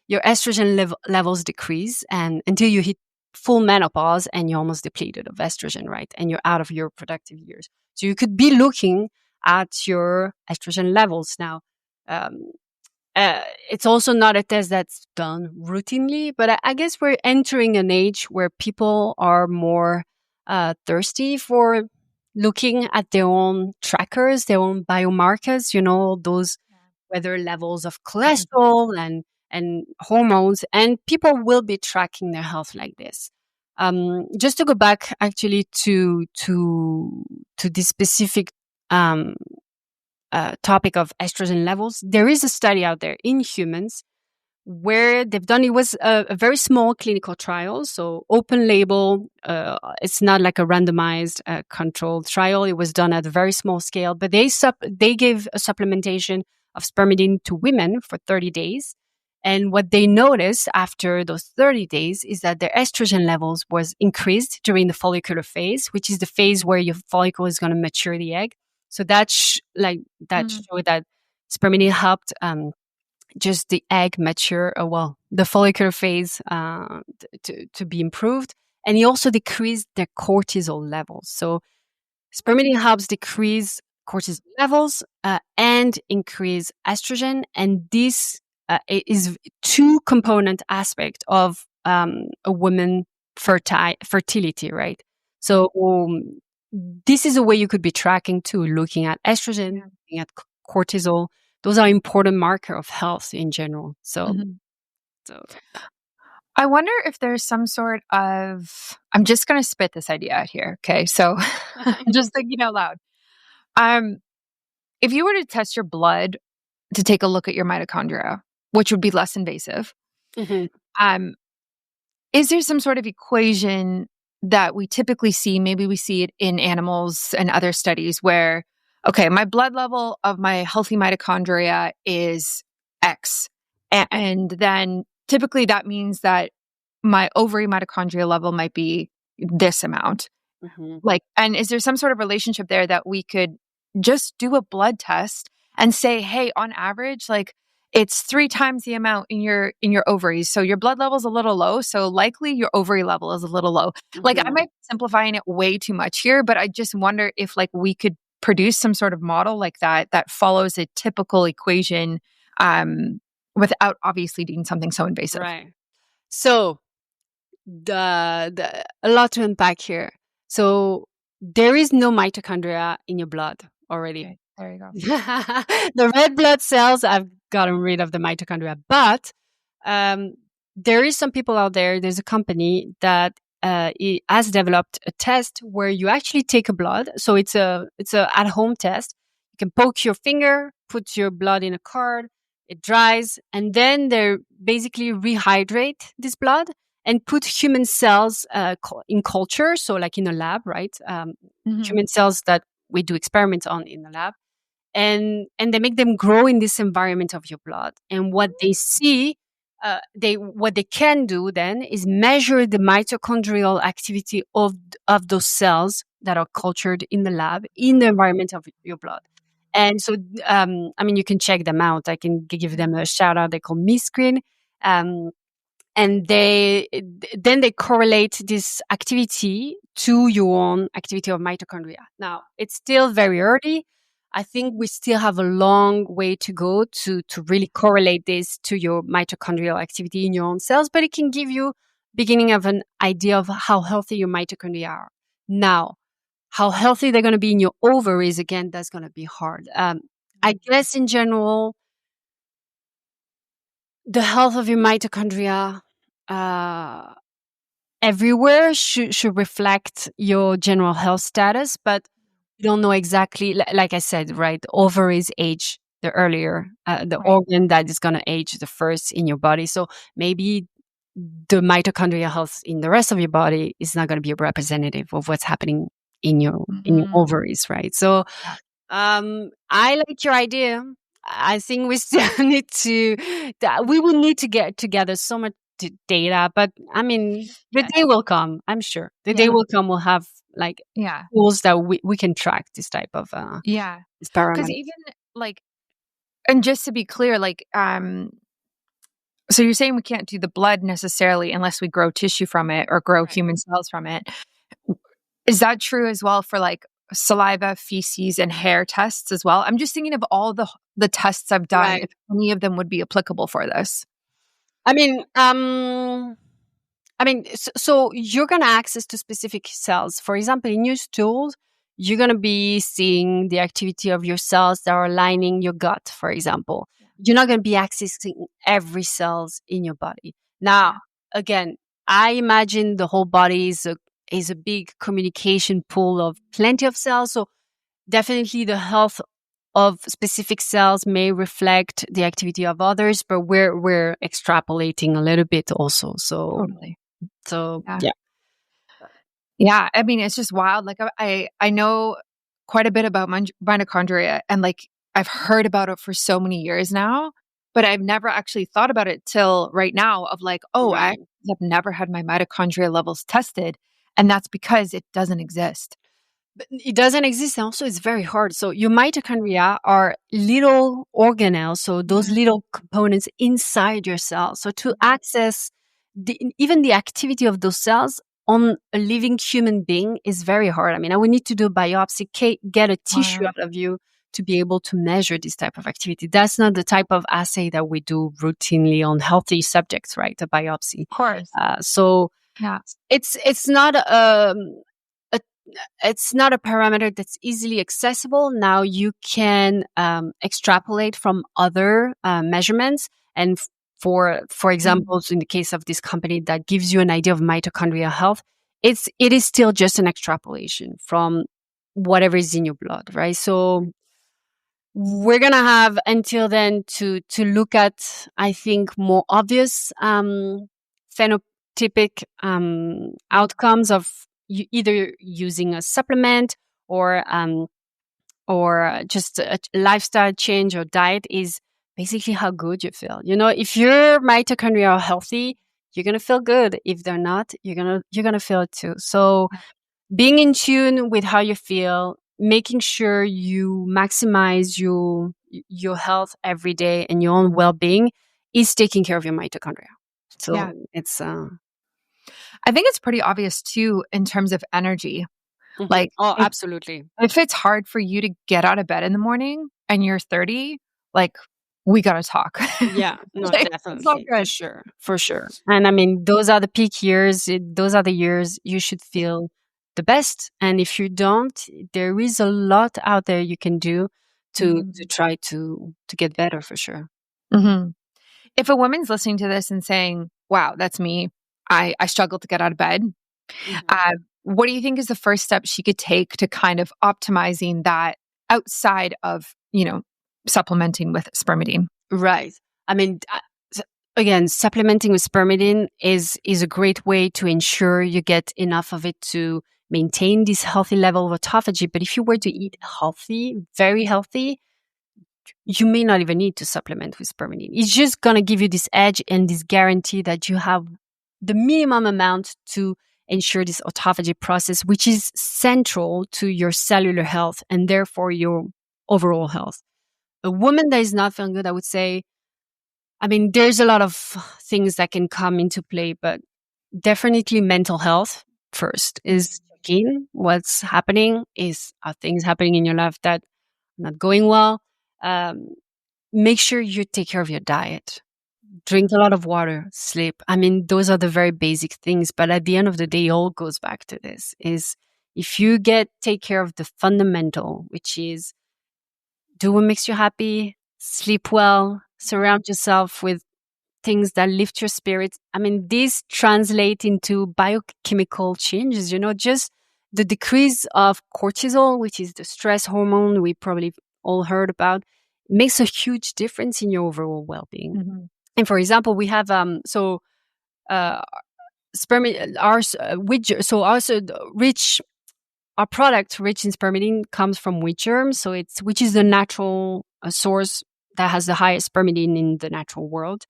your estrogen levels decrease and until you hit full menopause and you're almost depleted of estrogen, right? And you're out of your productive years. So you could be looking at your estrogen levels now. Um, it's also not a test that's done routinely, but I guess we're entering an age where people are more thirsty for looking at their own trackers, their own biomarkers, those whether levels of cholesterol and hormones, and people will be tracking their health like this. Just to go back actually to this specific um, topic of estrogen levels, there is a study out there in humans where they've done it was a very small clinical trial, so open label. It's not like a randomized controlled trial. It was done at a very small scale, but they gave a supplementation of spermidine to women for 30 days. And what they noticed after those 30 days is that their estrogen levels was increased during the follicular phase, which is the phase where your follicle is going to mature the egg. So that showed that spermidine helped just the egg mature, the follicular phase to be improved. And he also decreased their cortisol levels. So spermidine helps decrease cortisol levels and increase estrogen. And this is two component aspect of a woman fertility, right? So this is a way you could be tracking too, looking at estrogen, looking at cortisol. Those are important marker of health in general. So, so I wonder if there's some sort of, I'm just going to spit this idea out here. Okay. So I'm just thinking out loud. If you were to test your blood to take a look at your mitochondria, which would be less invasive, um, is there some sort of equation that we typically see? Maybe we see it in animals and other studies where, okay, my blood level of my healthy mitochondria is X. And then typically that means that my ovary mitochondria level might be this amount. Like, and is there some sort of relationship there that we could just do a blood test and say, hey, on average, like it's 3 times the amount in your ovaries. So your blood level is a little low. So likely your ovary level is a little low. Like I might be simplifying it way too much here, but I just wonder if like we could produce some sort of model like that follows a typical equation without obviously doing something so invasive. Right. So a lot to unpack here. So there is no mitochondria in your blood already. Okay, there you go. The red blood cells, I've gotten rid of the mitochondria, but there is some people out there. There's a company that it has developed a test where you actually take a blood. So it's a at-home test. You can poke your finger, put your blood in a card, it dries, and then they basically rehydrate this blood and put human cells in culture, so like in a lab, right? Human cells that we do experiments on in the lab, and they make them grow in this environment of your blood. And what they see, what they can do then is measure the mitochondrial activity of those cells that are cultured in the lab in the environment of your blood. And so, I mean, you can check them out. I can give them a shout out. They're called MeScreen. And then they correlate this activity to your own activity of mitochondria. Now, it's still very early. I think we still have a long way to go to really correlate this to your mitochondrial activity in your own cells, but it can give you beginning of an idea of how healthy your mitochondria are. Now, how healthy they're going to be in your ovaries, again, that's going to be hard. I guess in general, the health of your mitochondria everywhere should reflect your general health status, but you don't know exactly, like I said, right? Ovaries age the earlier, the organ that is going to age the first in your body. So maybe the mitochondrial health in the rest of your body is not going to be a representative of what's happening in your ovaries, right? So I like your idea. I think we still need to, we will need to get together so much data, but I mean, the day will come, I'm sure. The day will come, we'll have like tools that we can track this type of Yeah. experiment. Because even like, and just to be clear, like, so you're saying we can't do the blood necessarily unless we grow tissue from it or grow human cells from it. Is that true as well for like saliva, feces, and hair tests as well? I'm just thinking of all the tests I've done, if any of them would be applicable for this. I mean, so you're going to access to specific cells. For example, in your stools, you're going to be seeing the activity of your cells that are lining your gut, for example. You're not going to be accessing every cells in your body. Now, again, I imagine the whole body is a big communication pool of plenty of cells. So definitely the health of specific cells may reflect the activity of others, but we're extrapolating a little bit also. So, yeah. I mean, it's just wild. Like I know quite a bit about mitochondria, and like I've heard about it for so many years now, but I've never actually thought about it till right now. Of like, I have never had my mitochondria levels tested, and that's because it doesn't exist. It doesn't exist. And also, it's very hard. So your mitochondria are little organelles, so those little components inside your cells. So to access even the activity of those cells on a living human being is very hard. I mean, I would need to do a biopsy, get a tissue out of you to be able to measure this type of activity. That's not the type of assay that we do routinely on healthy subjects, right? A biopsy. Of course. So it's not it's not a parameter that's easily accessible. Now you can extrapolate from other measurements, and for example, in the case of this company that gives you an idea of mitochondrial health, it is still just an extrapolation from whatever is in your blood, right? So we're gonna have until then to look at, I think, more obvious phenotypic outcomes of either using a supplement or just a lifestyle change or diet is basically how good you feel. You know, if your mitochondria are healthy, you're gonna feel good. If they're not, you're gonna feel it too. So being in tune with how you feel, making sure you maximize your health every day and your own well-being is taking care of your mitochondria. So Yeah. it's I think it's pretty obvious too in terms of energy. Like, oh, if absolutely. if it's hard for you to get out of bed in the morning and you're 30, like, we gotta talk. Yeah, no, Like, it's all definitely, good. for sure. And I mean, those are the peak years. Those are the years you should feel the best. And if you don't, there is a lot out there you can do to try to get better for sure. Mhm. If a woman's listening to this and saying, "Wow, that's me. I struggle to get out of bed," uh, what do you think is the first step she could take to kind of optimizing that outside of, supplementing with spermidine? Right. I mean, again, supplementing with spermidine is a great way to ensure you get enough of it to maintain this healthy level of autophagy. But if you were to eat healthy, very healthy, you may not even need to supplement with spermidine. It's just going to give you this edge and this guarantee that you have the minimum amount to ensure this autophagy process, which is central to your cellular health and therefore your overall health. A woman that is not feeling good, I would say, I mean, there's a lot of things that can come into play, but definitely mental health first is key. What's happening are things happening in your life that are not going well. Um, Make sure you take care of your diet. Drink a lot of water, sleep. I mean, those are the very basic things. But at the end of the day, it all goes back to this: is if you take care of the fundamental, which is do what makes you happy, sleep well, surround yourself with things that lift your spirits. I mean, these translate into biochemical changes, just the decrease of cortisol, which is the stress hormone we probably all heard about, makes a huge difference in your overall well-being. Mhm. And for example, we have uh spermidine our product rich in spermidine comes from wheat germs, which is the natural source that has the highest spermidine in the natural world.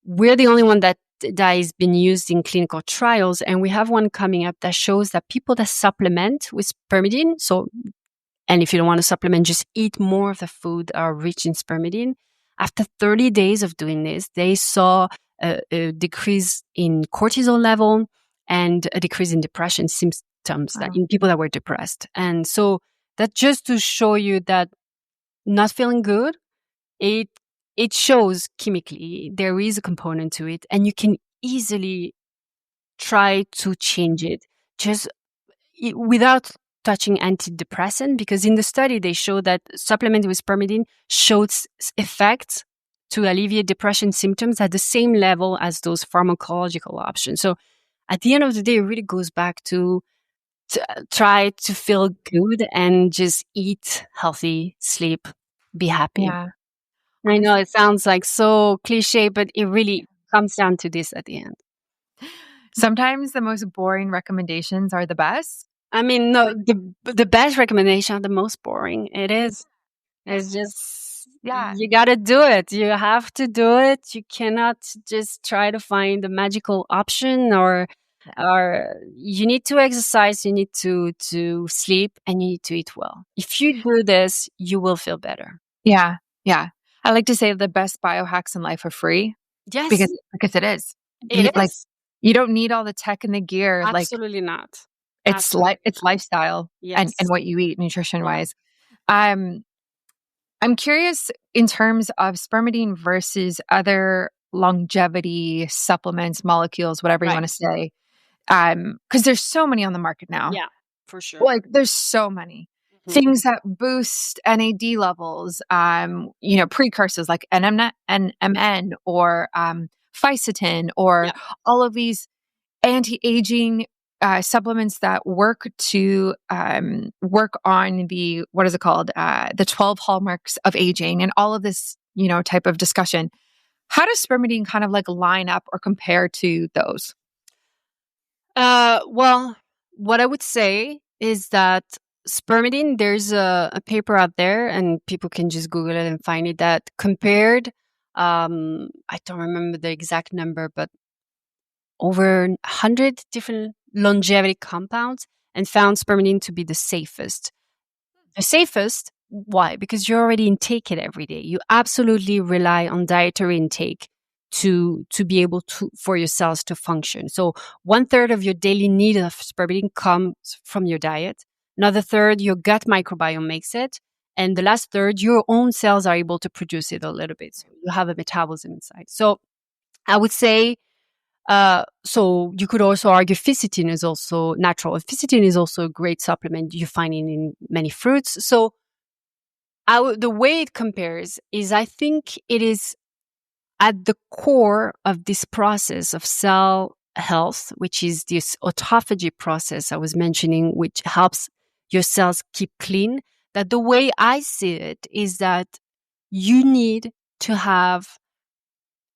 We're the only one that has been used in clinical trials, and we have one coming up that shows that people that supplement with spermidine, and if you don't want to supplement, just eat more of the food that are rich in spermidine. After 30 days of doing this, they saw a decrease in cortisol level and a decrease in depression symptoms that in people that were depressed. And so that just to show you that not feeling good, it it shows chemically there is a component to it, and you can easily try to change it just without touching antidepressant, because in the study they show that supplementing with spermidine showed effects to alleviate depression symptoms at the same level as those pharmacological options. So at the end of the day, it really goes back to try to feel good and just eat healthy, sleep, be happy. Yeah. I know it sounds like so cliche, but it really comes down to this at the end. Sometimes the most boring recommendations are the best. I mean, no, the best recommendation are the most boring. It is. It's just Yeah. you got to do it. You have to do it. You cannot just try to find the magical option, or you need to exercise, you need to sleep, and you need to eat well. If you do this, you will feel better. Yeah. Yeah. I like to say the best biohacks in life are free Yes, because it is. it Like, is. you don't need all the tech and the gear. Like, Absolutely not. it's lifestyle and Yes. what you eat nutrition Yeah. wise. I'm curious in terms of spermidine versus other longevity supplements, molecules, whatever you Right. want to say. Because there's so many on the market now. Yeah. for sure. Like there's so many things that boost NAD levels, precursors like NMN or fisetin or all of these anti-aging supplements that work to work on the, what is it called? The 12 hallmarks of aging and all of this, type of discussion. How does spermidine kind of like line up or compare to those? Well, what I would say is that spermidine, there's a paper out there and people can just Google it and find it that compared, I don't remember the exact number, but over 100 different longevity compounds and found spermidine to be the safest. The safest, why? Because you already intake it every day. You absolutely rely on dietary intake to be able to for your cells to function. So 1/3 of your daily need of spermidine comes from your diet. Another third, your gut microbiome makes it. And the last third, your own cells are able to produce it a little bit. So you have a metabolism inside. So I would say, so you could also argue fisetin is also natural. Fisetin is also a great supplement you find in many fruits. So the way it compares is, I think it is at the core of this process of cell health, which is this autophagy process I was mentioning, which helps your cells keep clean. That the way I see it is that you need to have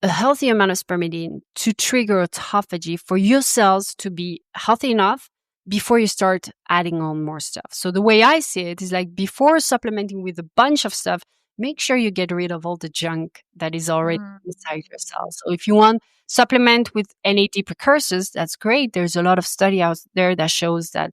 a healthy amount of spermidine to trigger autophagy for your cells to be healthy enough before you start adding on more stuff. So the way I see it is like, before supplementing with a bunch of stuff, make sure you get rid of all the junk that is already inside your cells. So if you want supplement with NAD precursors, that's great. There's a lot of study out there that shows that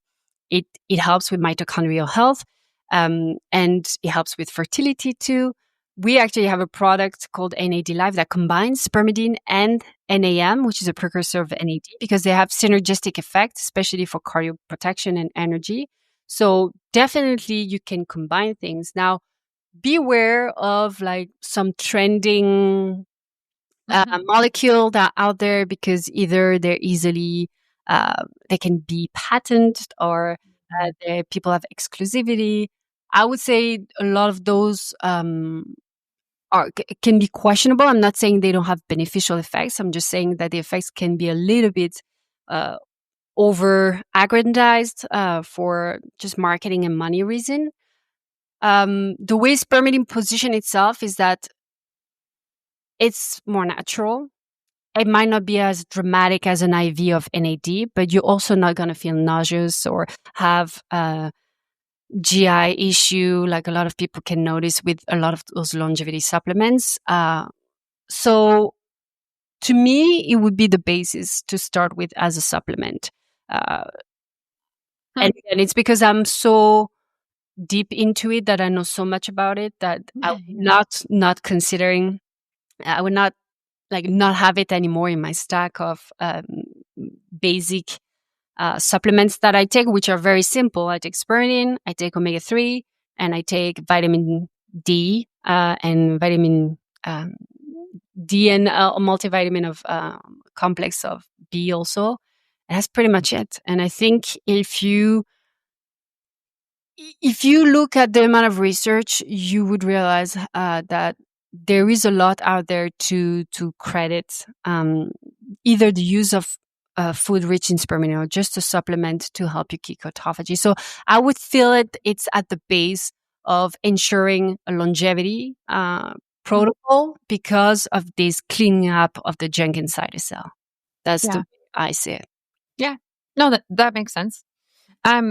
it helps with mitochondrial health, and it helps with fertility too. We actually have a product called NAD Life that combines spermidine and NAM, which is a precursor of NAD, because they have synergistic effects, especially for cardio protection and energy. So definitely you can combine things. Now, beware of like some trending molecule that are out there, because either they're easily, they can be patented, or people have exclusivity. I would say a lot of those can be questionable. I'm not saying they don't have beneficial effects. I'm just saying that the effects can be a little bit over aggrandized for just marketing and money reason. The way spermidine position itself is that it's more natural. It might not be as dramatic as an IV of NAD, but you're also not going to feel nauseous or have GI issue like a lot of people can notice with a lot of those longevity supplements. So to me, it would be the basis to start with as a supplement. And it's because I'm so deep into it that I know so much about it that I would not considering, I would not not have it anymore in my stack of basic supplements that I take, which are very simple. I take spermidine, I take omega-3, and I take vitamin D and vitamin D and a multivitamin of complex of B also. And that's pretty much it. And I think if you look at the amount of research, you would realize that there is a lot out there to credit either the use of food rich in spermidine or just a supplement to help you kick autophagy. So I would feel it's at the base of ensuring a longevity protocol because of this cleaning up of the junk inside the cell. That's the way I see it. Yeah. No, that makes sense. I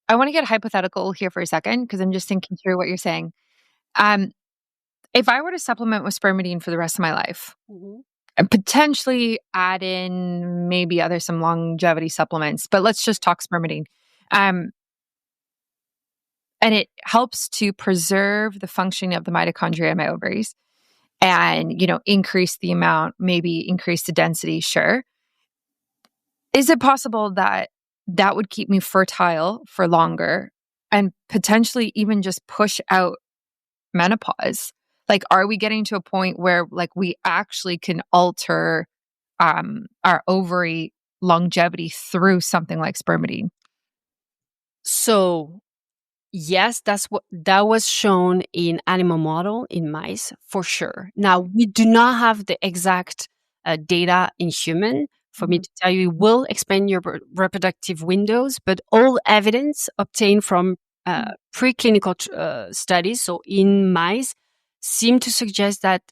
want to get hypothetical here for a second because I'm just thinking through what you're saying. If I were to supplement with spermidine for the rest of my life, and potentially add in maybe some longevity supplements, but let's just talk spermidine. And it helps to preserve the functioning of the mitochondria in my ovaries and, increase the amount, maybe increase the density. Sure. Is it possible that would keep me fertile for longer and potentially even just push out menopause? Like, are we getting to a point where we actually can alter our ovary longevity through something like spermidine? So yes, that was shown in animal model in mice for sure. Now we do not have the exact data in human for me to tell you it will expand your reproductive windows, but all evidence obtained from preclinical studies, so in mice, seem to suggest that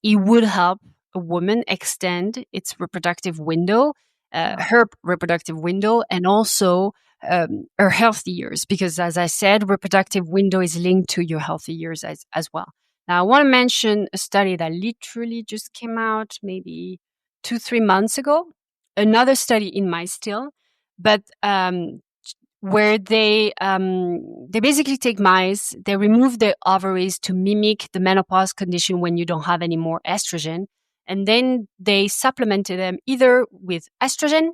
it would help a woman extend its reproductive window, her reproductive window, and also her healthy years, because as I said, reproductive window is linked to your healthy years as well. Now, I want to mention a study that literally just came out maybe 2-3 months ago. Another study in mice still, but where they basically take mice, they remove their ovaries to mimic the menopause condition when you don't have any more estrogen, and then they supplemented them either with estrogen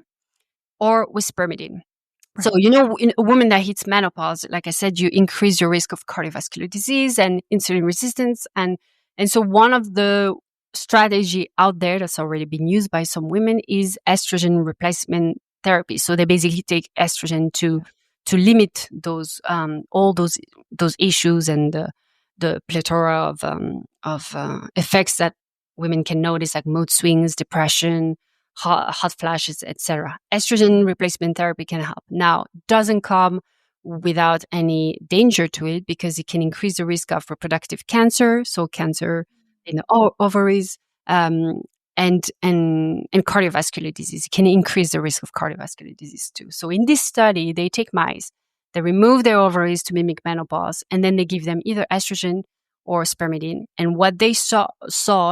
or with spermidine. Right. So, in a woman that hits menopause, like I said, you increase your risk of cardiovascular disease and insulin resistance. And so one of the strategy out there that's already been used by some women is estrogen replacement therapy. So they basically take estrogen to limit those all those issues and the plethora of effects that women can notice, like mood swings, depression, hot flashes, etc. Estrogen replacement therapy can help. Now, doesn't come without any danger to it, because it can increase the risk of reproductive cancer, so cancer in the ovaries, and cardiovascular disease. It can increase the risk of cardiovascular disease too. So in this study, they take mice, they remove their ovaries to mimic menopause, and then they give them either estrogen or spermidine. And what they saw,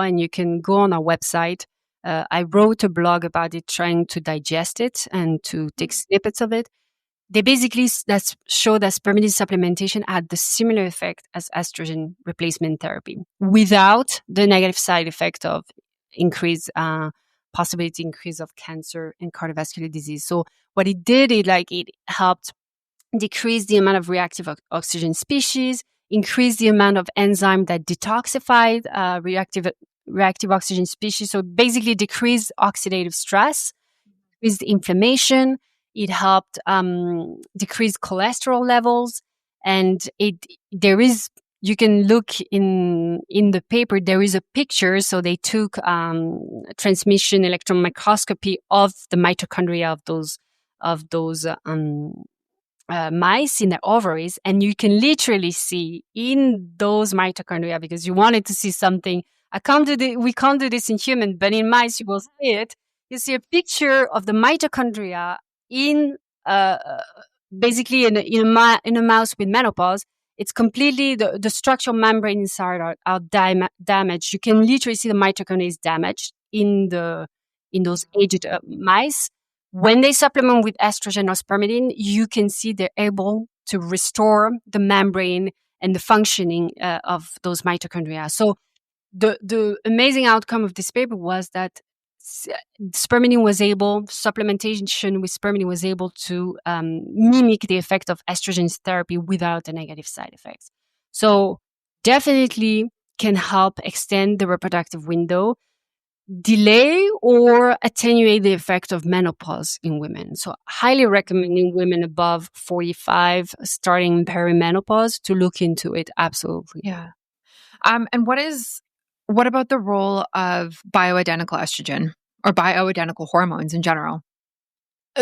and you can go on our website, I wrote a blog about it, trying to digest it and to take snippets of it. They basically show that spermidine supplementation had the similar effect as estrogen replacement therapy, without the negative side effect of possibility increase of cancer and cardiovascular disease. So what it did, it helped decrease the amount of reactive oxygen species, increase the amount of enzyme that detoxified reactive oxygen species. So basically decreased oxidative stress, decreased inflammation. It helped decrease cholesterol levels. And you can look in the paper, there is a picture. So they took transmission electron microscopy of the mitochondria of those mice in the ovaries, and you can literally see in those mitochondria, because you wanted to see something. We can't do this in human, but in mice you will see it. You see a picture of the mitochondria in basically in a mouse with menopause. It's completely the structural membrane inside are damaged. You can literally see the mitochondria is damaged in those aged mice. When they supplement with estrogen or spermidine, you can see they're able to restore the membrane and the functioning of those mitochondria. So the amazing outcome of this paper was that supplementation with spermidine was able to mimic the effect of estrogen therapy without the negative side effects. So definitely can help extend the reproductive window, delay or attenuate the effect of menopause in women. So highly recommending women above 45 starting perimenopause to look into it. Absolutely. Yeah. And what about the role of bioidentical estrogen or bioidentical hormones in general?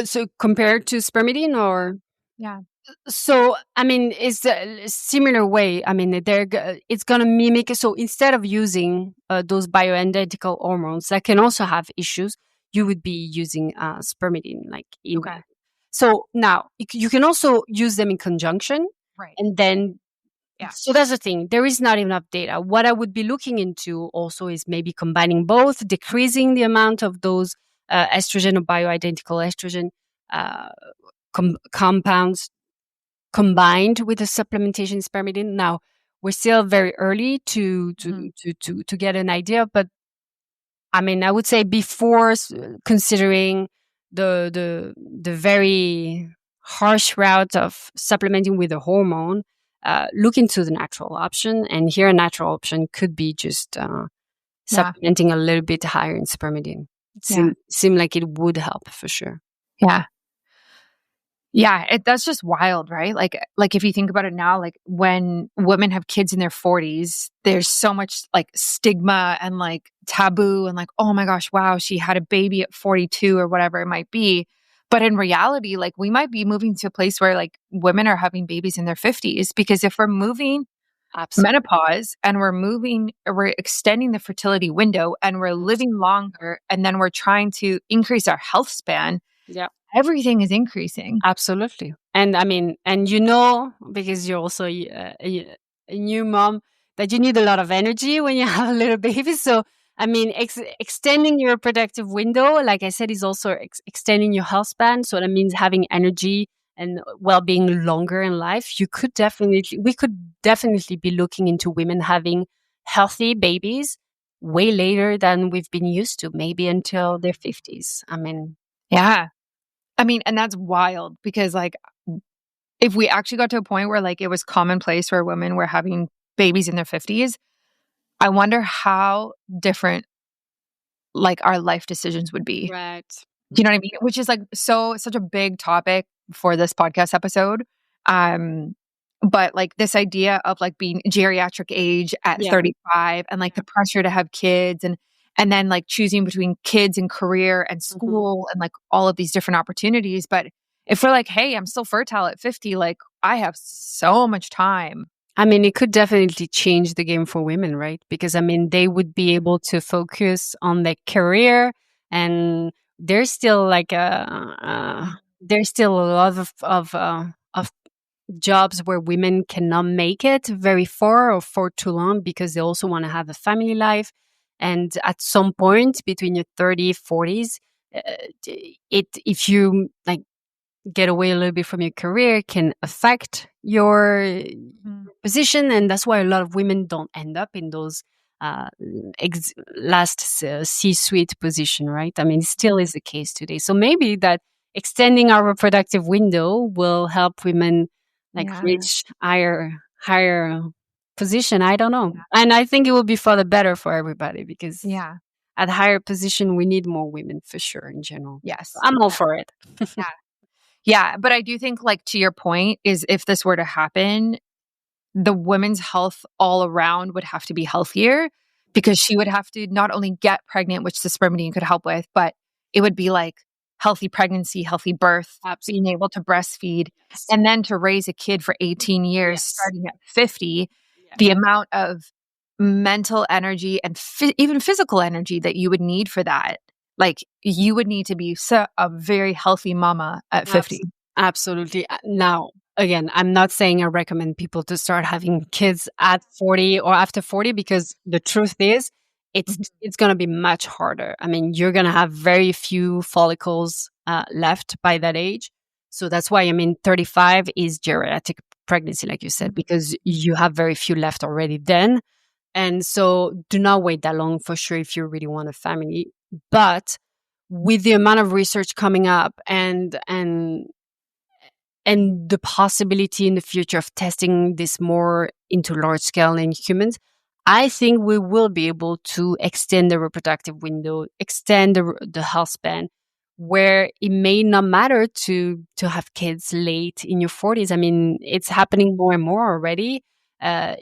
So compared to spermidine, or? Yeah. So, I mean, it's a similar way. I mean, it's going to mimic. So instead of using those bioidentical hormones that can also have issues, you would be using spermidine. Okay. So now you can also use them in conjunction. Right. And then, Yeah. so that's the thing. There is not enough data. What I would be looking into also is maybe combining both, decreasing the amount of those estrogen or bioidentical estrogen compounds combined with the supplementation spermidine. Now, we're still very early to get an idea, but I mean, I would say before considering the very harsh route of supplementing with a hormone, look into the natural option. And here, a natural option could be just supplementing a little bit higher in spermidine. It seemed like it would help for sure. Yeah. Yeah, that's just wild, right? Like if you think about it now, like when women have kids in their 40s, there's so much like stigma and like taboo and like, oh my gosh, wow, she had a baby at 42 or whatever it might be. But in reality, like we might be moving to a place where like women are having babies in their 50s because if we're moving Absolutely. menopause and we're extending the fertility window and we're living longer and then we're trying to increase our health span, Yeah. everything is increasing. Absolutely. And I mean, and you know, because you're also a new mom, that you need a lot of energy when you have a little baby. So, I mean, extending your reproductive window, like I said, is also extending your health span. So that means having energy and well-being longer in life. We could definitely be looking into women having healthy babies way later than we've been used to, maybe until their 50s. I mean, Yeah. I mean, and that's wild because like if we actually got to a point where like it was commonplace where women were having babies in their 50s, I wonder how different like our life decisions would be. right. Do you know what I mean? Which is like such a big topic for this podcast episode. Um but like this idea of like being geriatric age at Yeah. 35 and like the pressure to have kids and then like choosing between kids and career and Mhm. school and like all of these different opportunities. But if we're like, hey, I'm still fertile at 50, like I have so much time. I mean, it could definitely change the game for women, right? Because I mean, they would be able to focus on their career, and there's still like there's still a lot of jobs where women cannot make it very far or for too long because they also want to have a family life. And at some point between your 30s, 40s, uh, if you like get away a little bit from your career can affect your Mhm. position, and that's why a lot of women don't end up in those uh, last C-suite position, right? I mean, it still is the case today. So maybe that extending our reproductive window will help women like Yeah. reach higher position. I don't know, Yeah. and I think it will be for the better for everybody because Yeah. at higher position we need more women for sure in general. So Yes. I'm all Yeah. for it. Yeah. Yeah. But I do think like to your point is if this were to happen, the women's health all around would have to be healthier because she would have to not only get pregnant, which the spermidine could help with, but it would be like healthy pregnancy, healthy birth, Absolutely. being able to breastfeed, Yes. and then to raise a kid for 18 years, Yes. starting at 50, Yeah. the amount of mental energy and even physical energy that you would need for that. Like you would need to be a very healthy mama at 50. Absolutely. Now, again, I'm not saying I recommend people to start having kids at 40 or after 40 because the truth is Mhm. it's going to be much harder. I mean, you're going to have very few follicles left by that age. So that's why I mean 35 is geriatric pregnancy like you said Mhm. because you have very few left already then. And so do not wait that long for sure if you really want a family. But with the amount of research coming up and the possibility in the future of testing this more into large scale in humans, I think we will be able to extend the reproductive window, extend the health span, where it may not matter to have kids late in your 40s. I mean, it's happening more and more already. Uh,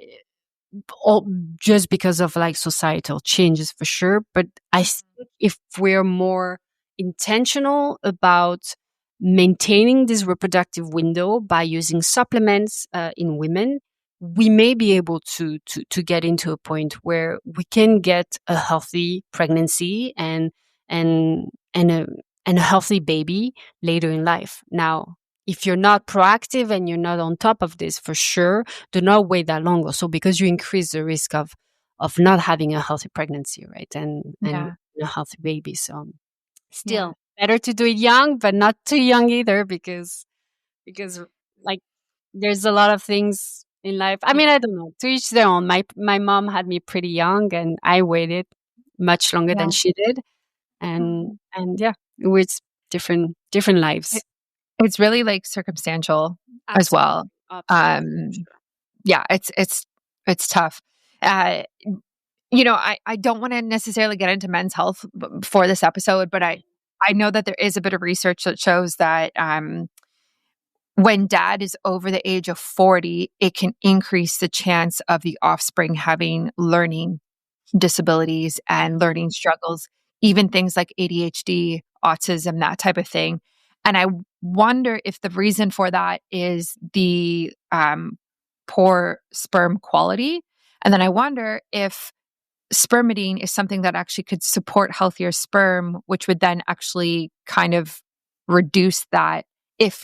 all, just because of like societal changes for sure. But I think if we're more intentional about maintaining this reproductive window by using supplements in women, we may be able to get into a point where we can get a healthy pregnancy and and a and a healthy baby later in life. Now, if you're not proactive and you're not on top of this, for sure, do not wait that long also because you increase the risk of not having a healthy pregnancy, right? And Yeah. a healthy baby. So Yeah. still better to do it young, but not too young either because like there's a lot of things in life. I mean, I don't know. To each their own. My mom had me pretty young and I waited much longer than Yeah. she did. And yeah, it was different lives. It's really like circumstantial as Absolutely. well. Absolutely. Um, yeah, it's tough. Uh, I don't want to necessarily get into men's health for this episode, but I know that there is a bit of research that shows that when dad is over the age of 40, it can increase the chance of the offspring having learning disabilities and learning struggles, even things like ADHD, autism, that type of thing. And I wonder if the reason for that is the poor sperm quality. And then I wonder if spermidine is something that actually could support healthier sperm, which would then actually kind of reduce that. If,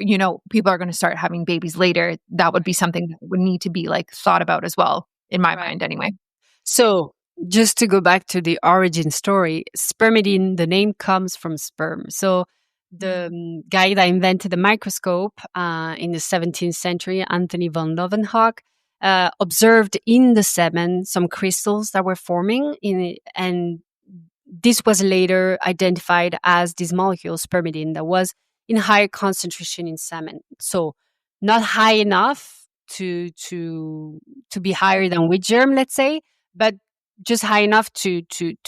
people are going to start having babies later, that would be something that would need to be like thought about as well, in my mind anyway. So just to go back to the origin story, spermidine, the name comes from sperm. So the guy that invented the microscope in the 17th century, Anthony von Leeuwenhoek, observed in the semen some crystals that were forming in it, and this was later identified as this molecule, spermidine, that was in higher concentration in semen. So not high enough to be higher than wheat germ, let's say, but just high enough to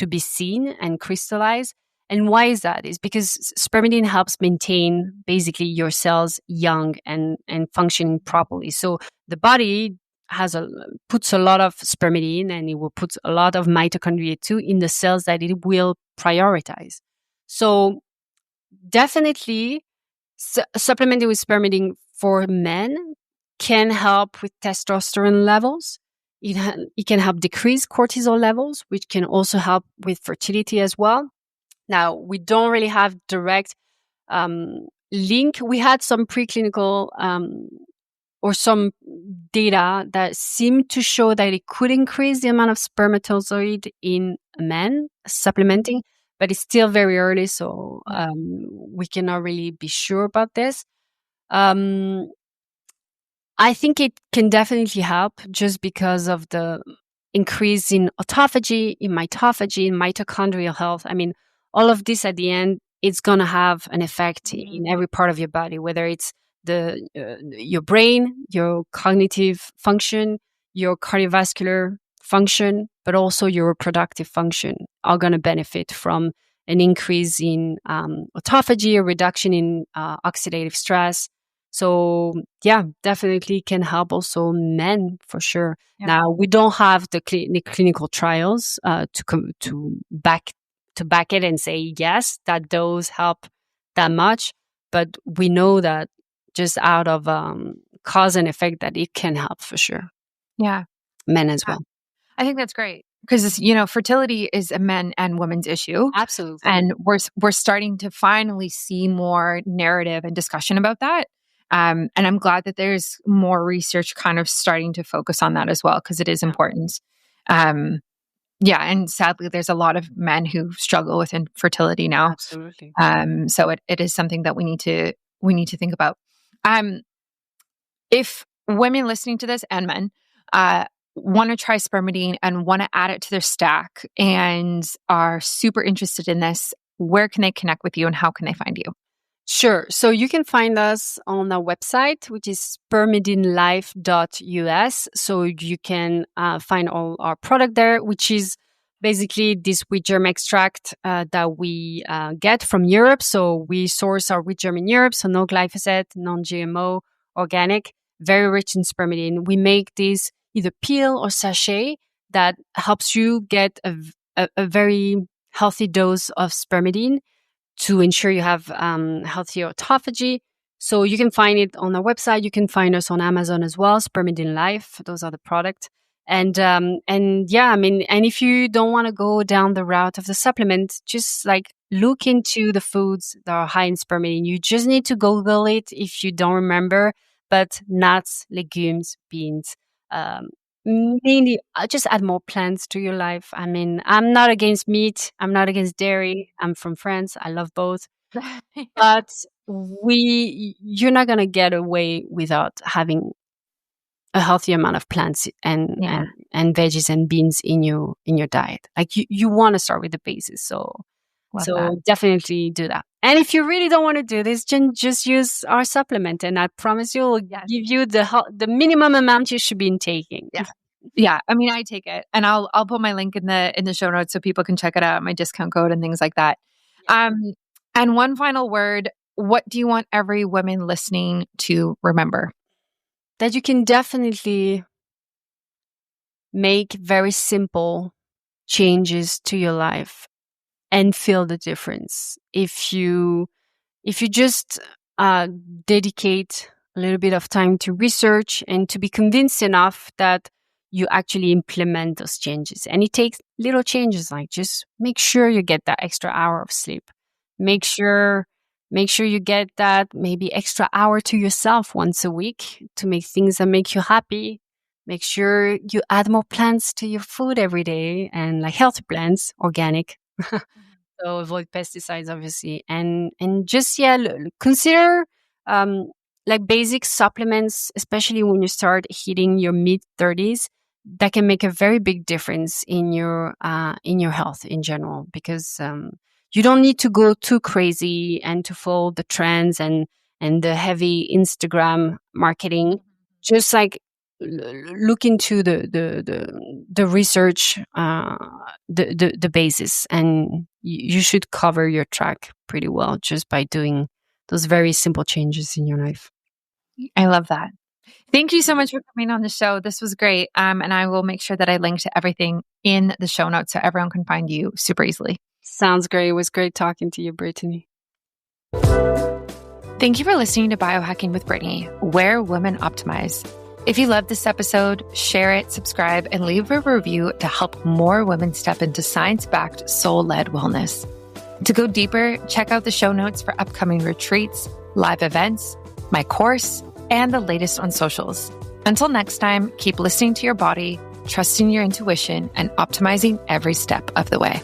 be seen and crystallize. And why is that? Is because spermidine helps maintain basically your cells young and functioning properly. So the body puts a lot of spermidine, and it will put a lot of mitochondria too in the cells that it will prioritize. So definitely supplementing with spermidine for men can help with testosterone levels. It can help decrease cortisol levels, which can also help with fertility as well. Now, we don't really have direct link. We had some preclinical or some data that seemed to show that it could increase the amount of spermatozoid in men supplementing, but it's still very early, so we cannot really be sure about this. I think it can definitely help just because of the increase in autophagy, in mitophagy, in mitochondrial health. I mean, all of this at the end, it's going to have an effect in every part of your body, whether it's your brain, your cognitive function, your cardiovascular function, but also your reproductive function are going to benefit from an increase in autophagy, a reduction in oxidative stress. So yeah, definitely can help also men for sure. Yeah. Now we don't have the clinical trials to back it and say yes that those help that much, but we know that just out of cause and effect that it can help for sure. Yeah, men as well. I think that's great because fertility is a men and women's issue. Absolutely, and we're starting to finally see more narrative and discussion about that. And I'm glad that there's more research kind of starting to focus on that as well, because it is important. Yeah, and sadly, there's a lot of men who struggle with infertility now. Absolutely. So it is something that we need to think about. If women listening to this and men want to try spermidine and want to add it to their stack and are super interested in this, where can they connect with you and how can they find you? Sure. So you can find us on our website, which is spermidinelife.us. So you can find all our product there, which is basically this wheat germ extract that we get from Europe. So we source our wheat germ in Europe. So no glyphosate, non-GMO, organic, very rich in spermidine. We make this either peel or sachet that helps you get a very healthy dose of spermidine to ensure you have healthy autophagy. So you can find it on our website. You can find us on Amazon as well, Spermidine Life. Those are the products. And yeah, I mean, and if you don't want to go down the route of the supplement, just like look into the foods that are high in spermidine. You just need to Google it if you don't remember, but nuts, legumes, beans, mainly just add more plants to your life. I mean, I'm not against meat. I'm not against dairy. I'm from France. I love both. But you're not going to get away without having a healthy amount of plants and veggies and beans in your diet. Like you want to start with the basis. So definitely do that. And if you really don't want to do this, just use our supplement, and I promise you, we'll give you the minimum amount you should be taking. Yeah. I mean, I take it, and I'll put my link in the show notes so people can check it out, my discount code and things like that. And one final word what do you want every woman listening to remember? That you can definitely make very simple changes to your life and feel the difference. If you just dedicate a little bit of time to research and to be convinced enough that you actually implement those changes. And it takes little changes, like just make sure you get that extra hour of sleep. Make sure you get that maybe extra hour to yourself once a week to make things that make you happy. Make sure you add more plants to your food every day, and like healthy plants, organic. So avoid pesticides, obviously, and just consider like basic supplements, especially when you start hitting your mid-30s. That can make a very big difference in your health in general, because you don't need to go too crazy and to follow the trends and the heavy Instagram marketing. Just like look into the research, the basis, and you should cover your track pretty well just by doing those very simple changes in your life. I love that. Thank you so much for coming on the show. This was great. And I will make sure that I link to everything in the show notes so everyone can find you super easily. Sounds great. It was great talking to you, Brittany. Thank you for listening to Biohacking with Brittany, where women optimize. If you loved this episode, share it, subscribe, and leave a review to help more women step into science-backed, soul-led wellness. To go deeper, check out the show notes for upcoming retreats, live events, my course, and the latest on socials. Until next time, keep listening to your body, trusting your intuition, and optimizing every step of the way.